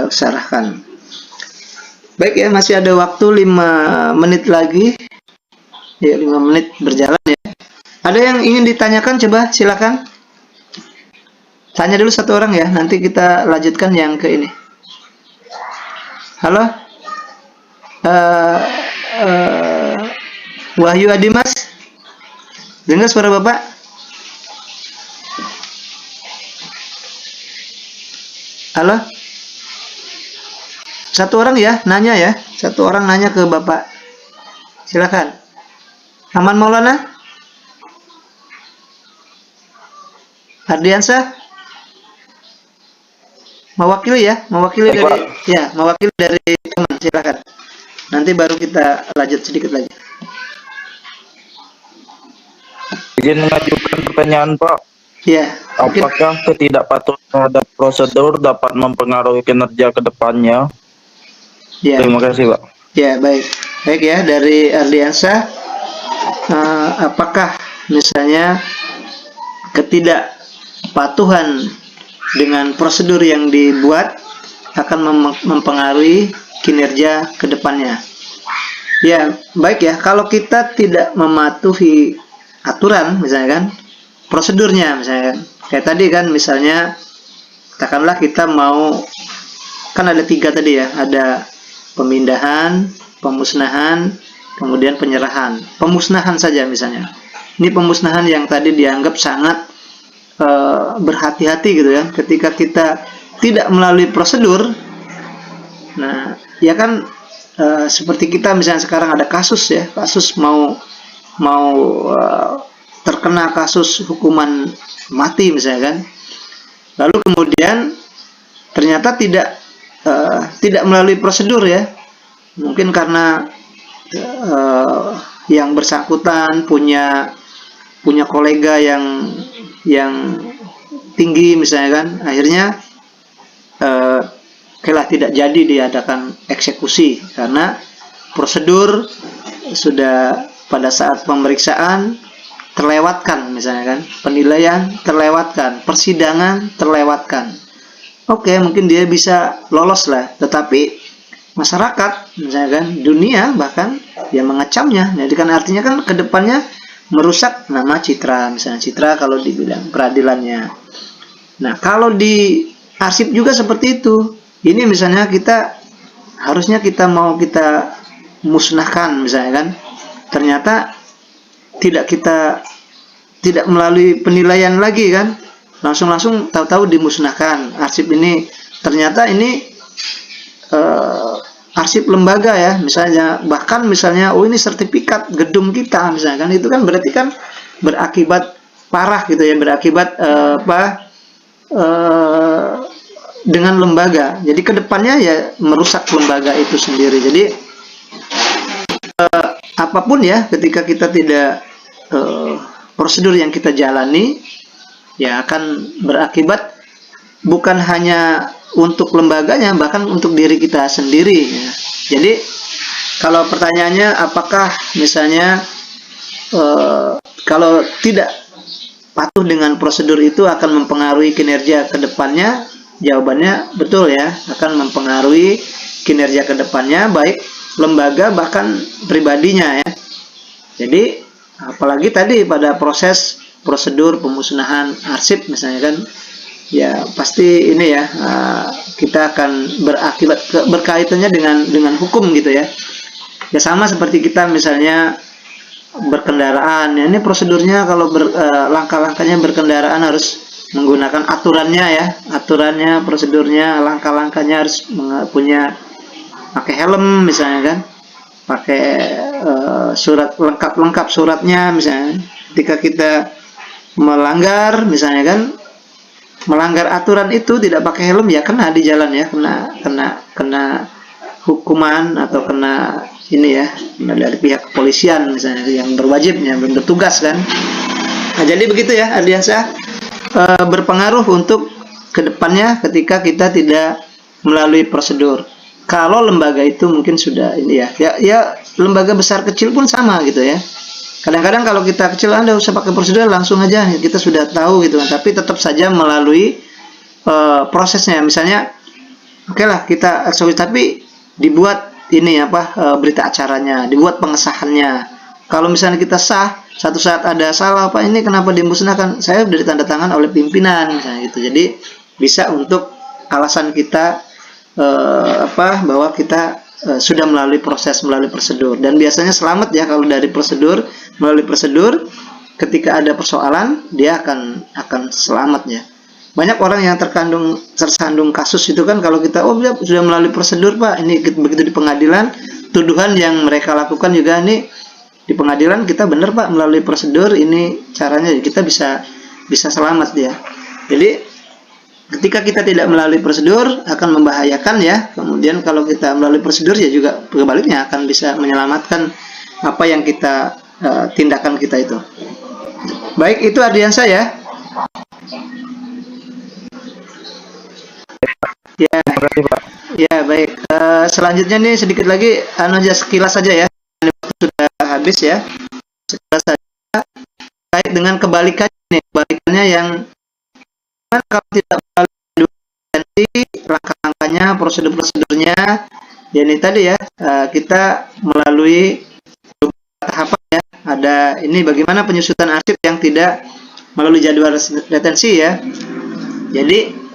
serahkan. Baik ya, masih ada waktu 5 menit lagi ya, 5 menit berjalan ya. Ada yang ingin ditanyakan, coba silakan tanya dulu satu orang ya, nanti kita lanjutkan yang ke ini. Halo, Wahyu Adimas, dengar suara Bapak? Halo, satu orang ya, satu orang nanya ke Bapak, silakan. Aman Maulana, Ardiansyah, mewakili dari teman, silakan. Nanti baru kita lanjut sedikit lagi. Izin mengajukan pertanyaan Pak. Ya. Apakah ketidakpatuhan terhadap prosedur dapat mempengaruhi kinerja ke depannya? Ya. Terima kasih Pak. Ya baik ya, dari Ardiansyah, apakah misalnya ketidakpatuhan dengan prosedur yang dibuat akan mempengaruhi kinerja ke depannya? Ya baik ya, kalau kita tidak mematuhi aturan misalnya kan, prosedurnya misalnya kan, kayak tadi kan, misalnya katakanlah kita mau, kan ada 3 tadi ya, ada pemindahan, pemusnahan, kemudian penyerahan. Pemusnahan saja misalnya, ini pemusnahan yang tadi dianggap sangat berhati-hati gitu ya, ketika kita tidak melalui prosedur. Nah ya kan, seperti kita misalnya sekarang ada kasus mau terkena kasus hukuman mati misalnya kan, lalu kemudian ternyata tidak melalui prosedur ya, mungkin karena yang bersangkutan punya kolega yang tinggi misalnya kan, akhirnya tidak jadi diadakan eksekusi karena prosedur sudah pada saat pemeriksaan terlewatkan misalnya kan, penilaian terlewatkan, persidangan terlewatkan. Oke, mungkin dia bisa lolos lah, tetapi masyarakat misalnya kan, dunia bahkan dia mengecamnya. Jadi kan artinya kan kedepannya merusak nama citra, misalnya citra kalau dibilang peradilannya. Nah kalau di arsip juga seperti itu. Ini misalnya harusnya kita musnahkan misalnya kan, ternyata tidak melalui penilaian lagi kan, langsung tahu-tahu dimusnahkan. Arsip ini ternyata ini arsip lembaga ya, misalnya bahkan misalnya ini sertifikat gedung kita misalnya kan, itu kan berarti kan berakibat parah gitu ya, berakibat eh, dengan lembaga. Jadi kedepannya ya merusak lembaga itu sendiri. Jadi apapun ya, ketika kita tidak prosedur yang kita jalani, ya akan berakibat bukan hanya untuk lembaganya, bahkan untuk diri kita sendiri. Ya. Jadi kalau pertanyaannya apakah misalnya kalau tidak patuh dengan prosedur itu akan mempengaruhi kinerja ke depannya? Jawabannya betul ya, akan mempengaruhi kinerja ke depannya, baik lembaga bahkan pribadinya ya. Jadi apalagi tadi pada proses prosedur pemusnahan arsip misalnya kan, ya pasti ini ya kita akan berakibat berkaitannya dengan hukum gitu ya. Ya sama seperti kita misalnya berkendaraan, ya ini prosedurnya kalau langkah-langkahnya berkendaraan harus menggunakan aturannya, prosedurnya, langkah-langkahnya harus punya pakai helm misalnya kan, pakai surat lengkap suratnya misalnya. Ketika kita melanggar misalnya kan, melanggar aturan itu tidak pakai helm ya kena di jalan ya, kena hukuman atau kena ini ya dari pihak kepolisian misalnya yang berwajib yang bertugas kan. Nah jadi begitu ya Ardiansyah, berpengaruh untuk kedepannya ketika kita tidak melalui prosedur. Kalau lembaga itu mungkin sudah ini ya lembaga besar kecil pun sama gitu ya. Kadang-kadang kalau kita kecil Anda usah pakai prosedur, langsung aja kita sudah tahu gitu kan, tapi tetap saja melalui prosesnya. Misalnya oke lah kita eksekusi, tapi dibuat ini berita acaranya, dibuat pengesahannya. Kalau misalnya kita sah, satu saat ada salah ini kenapa dimusnahkan, saya sudah ditandatangan oleh pimpinan misalnya gitu. Jadi bisa untuk alasan kita bahwa kita sudah melalui prosedur, dan biasanya selamat ya kalau dari melalui prosedur. Ketika ada persoalan dia akan selamat ya. Banyak orang yang tersandung kasus itu kan, kalau kita sudah melalui prosedur Pak, ini begitu di pengadilan tuduhan yang mereka lakukan juga nih di pengadilan, kita benar Pak melalui prosedur, ini caranya kita bisa selamat dia. Jadi ketika kita tidak melalui prosedur akan membahayakan ya. Kemudian kalau kita melalui prosedur ya juga kebaliknya akan bisa menyelamatkan apa yang kita tindakan kita itu. Baik, itu Ardiansyah ya. Ya, Terima kasih Pak. ya baik. Selanjutnya nih sedikit lagi aja sekilas saja ya. Ini sudah habis ya. Sekilas saja terkait dengan kebalikannya yang kalau tidak melalui langkah-langkahnya, prosedur-prosedurnya, ya ini tadi ya, kita melalui tahapan ya. Ada ini bagaimana penyusutan arsip yang tidak melalui jadwal retensi ya. Jadi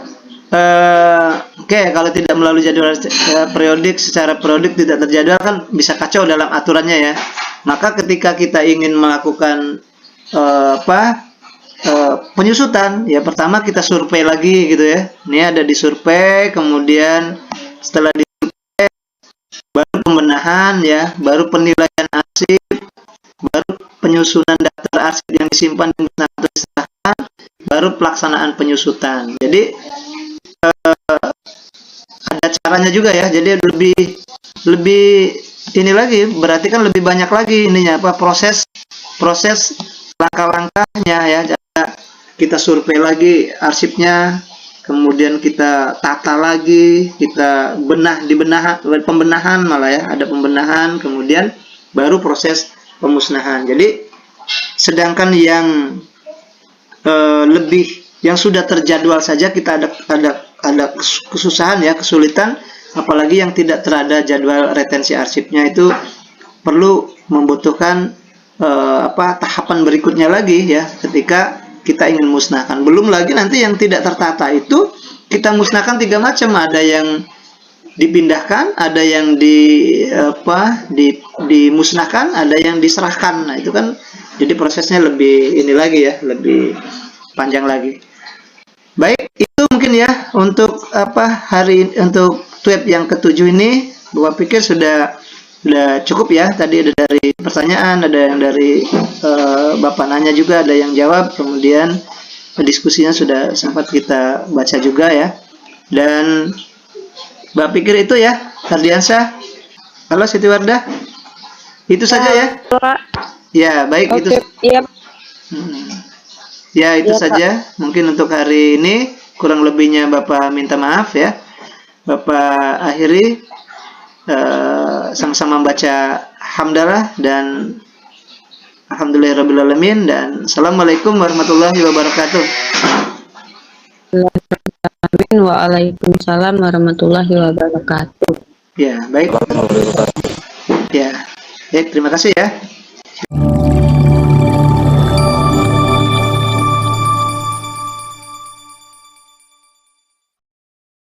kalau tidak melalui jadwal secara periodik tidak terjadwal kan bisa kacau dalam aturannya ya. Maka ketika kita ingin melakukan penyusutan ya, pertama kita survei lagi gitu ya. Ini ada di survei, kemudian setelah di survei baru pembenahan ya, baru penilaian arsip, baru penyusunan daftar arsip yang disimpan di diserahkan, baru pelaksanaan penyusutan. Jadi ada caranya juga ya. Jadi lebih ini lagi, berarti kan lebih banyak lagi ininya proses langkah-langkahnya ya. Kita survei lagi arsipnya, kemudian kita tata lagi, kita pembenahan malah ya, ada pembenahan, kemudian baru proses pemusnahan. Jadi sedangkan yang yang sudah terjadwal saja kita ada kesusahan ya, kesulitan, apalagi yang tidak terada jadwal retensi arsipnya, itu perlu membutuhkan tahapan berikutnya lagi ya ketika kita ingin musnahkan. Belum lagi nanti yang tidak tertata itu kita musnahkan tiga macam, ada yang dipindahkan, ada yang dimusnahkan, ada yang diserahkan. Nah itu kan jadi prosesnya lebih ini lagi ya, lebih panjang lagi. Baik, itu mungkin ya untuk untuk tweet yang ke-7 ini. Gua pikir sudah cukup ya. Tadi ada dari pertanyaan, ada yang dari Bapak nanya juga, ada yang jawab. Kemudian diskusinya sudah sempat kita baca juga ya. Dan Mbak pikir itu ya, Ardiansyah. Halo Siti Wardah. Itu saja ya. Pak. Ya, baik itu. Oke, iya. Ya, itu Iya, Pak. saja. Mungkin untuk hari ini kurang lebihnya Bapak minta maaf ya. Bapak akhiri sama-sama baca hamdalah dan alhamdulillahirrabbilalamin dan assalamualaikum warahmatullahi wabarakatuh. Amin. Waalaikumsalam warahmatullahi wabarakatuh. Ya, baik. Ya, terima kasih ya.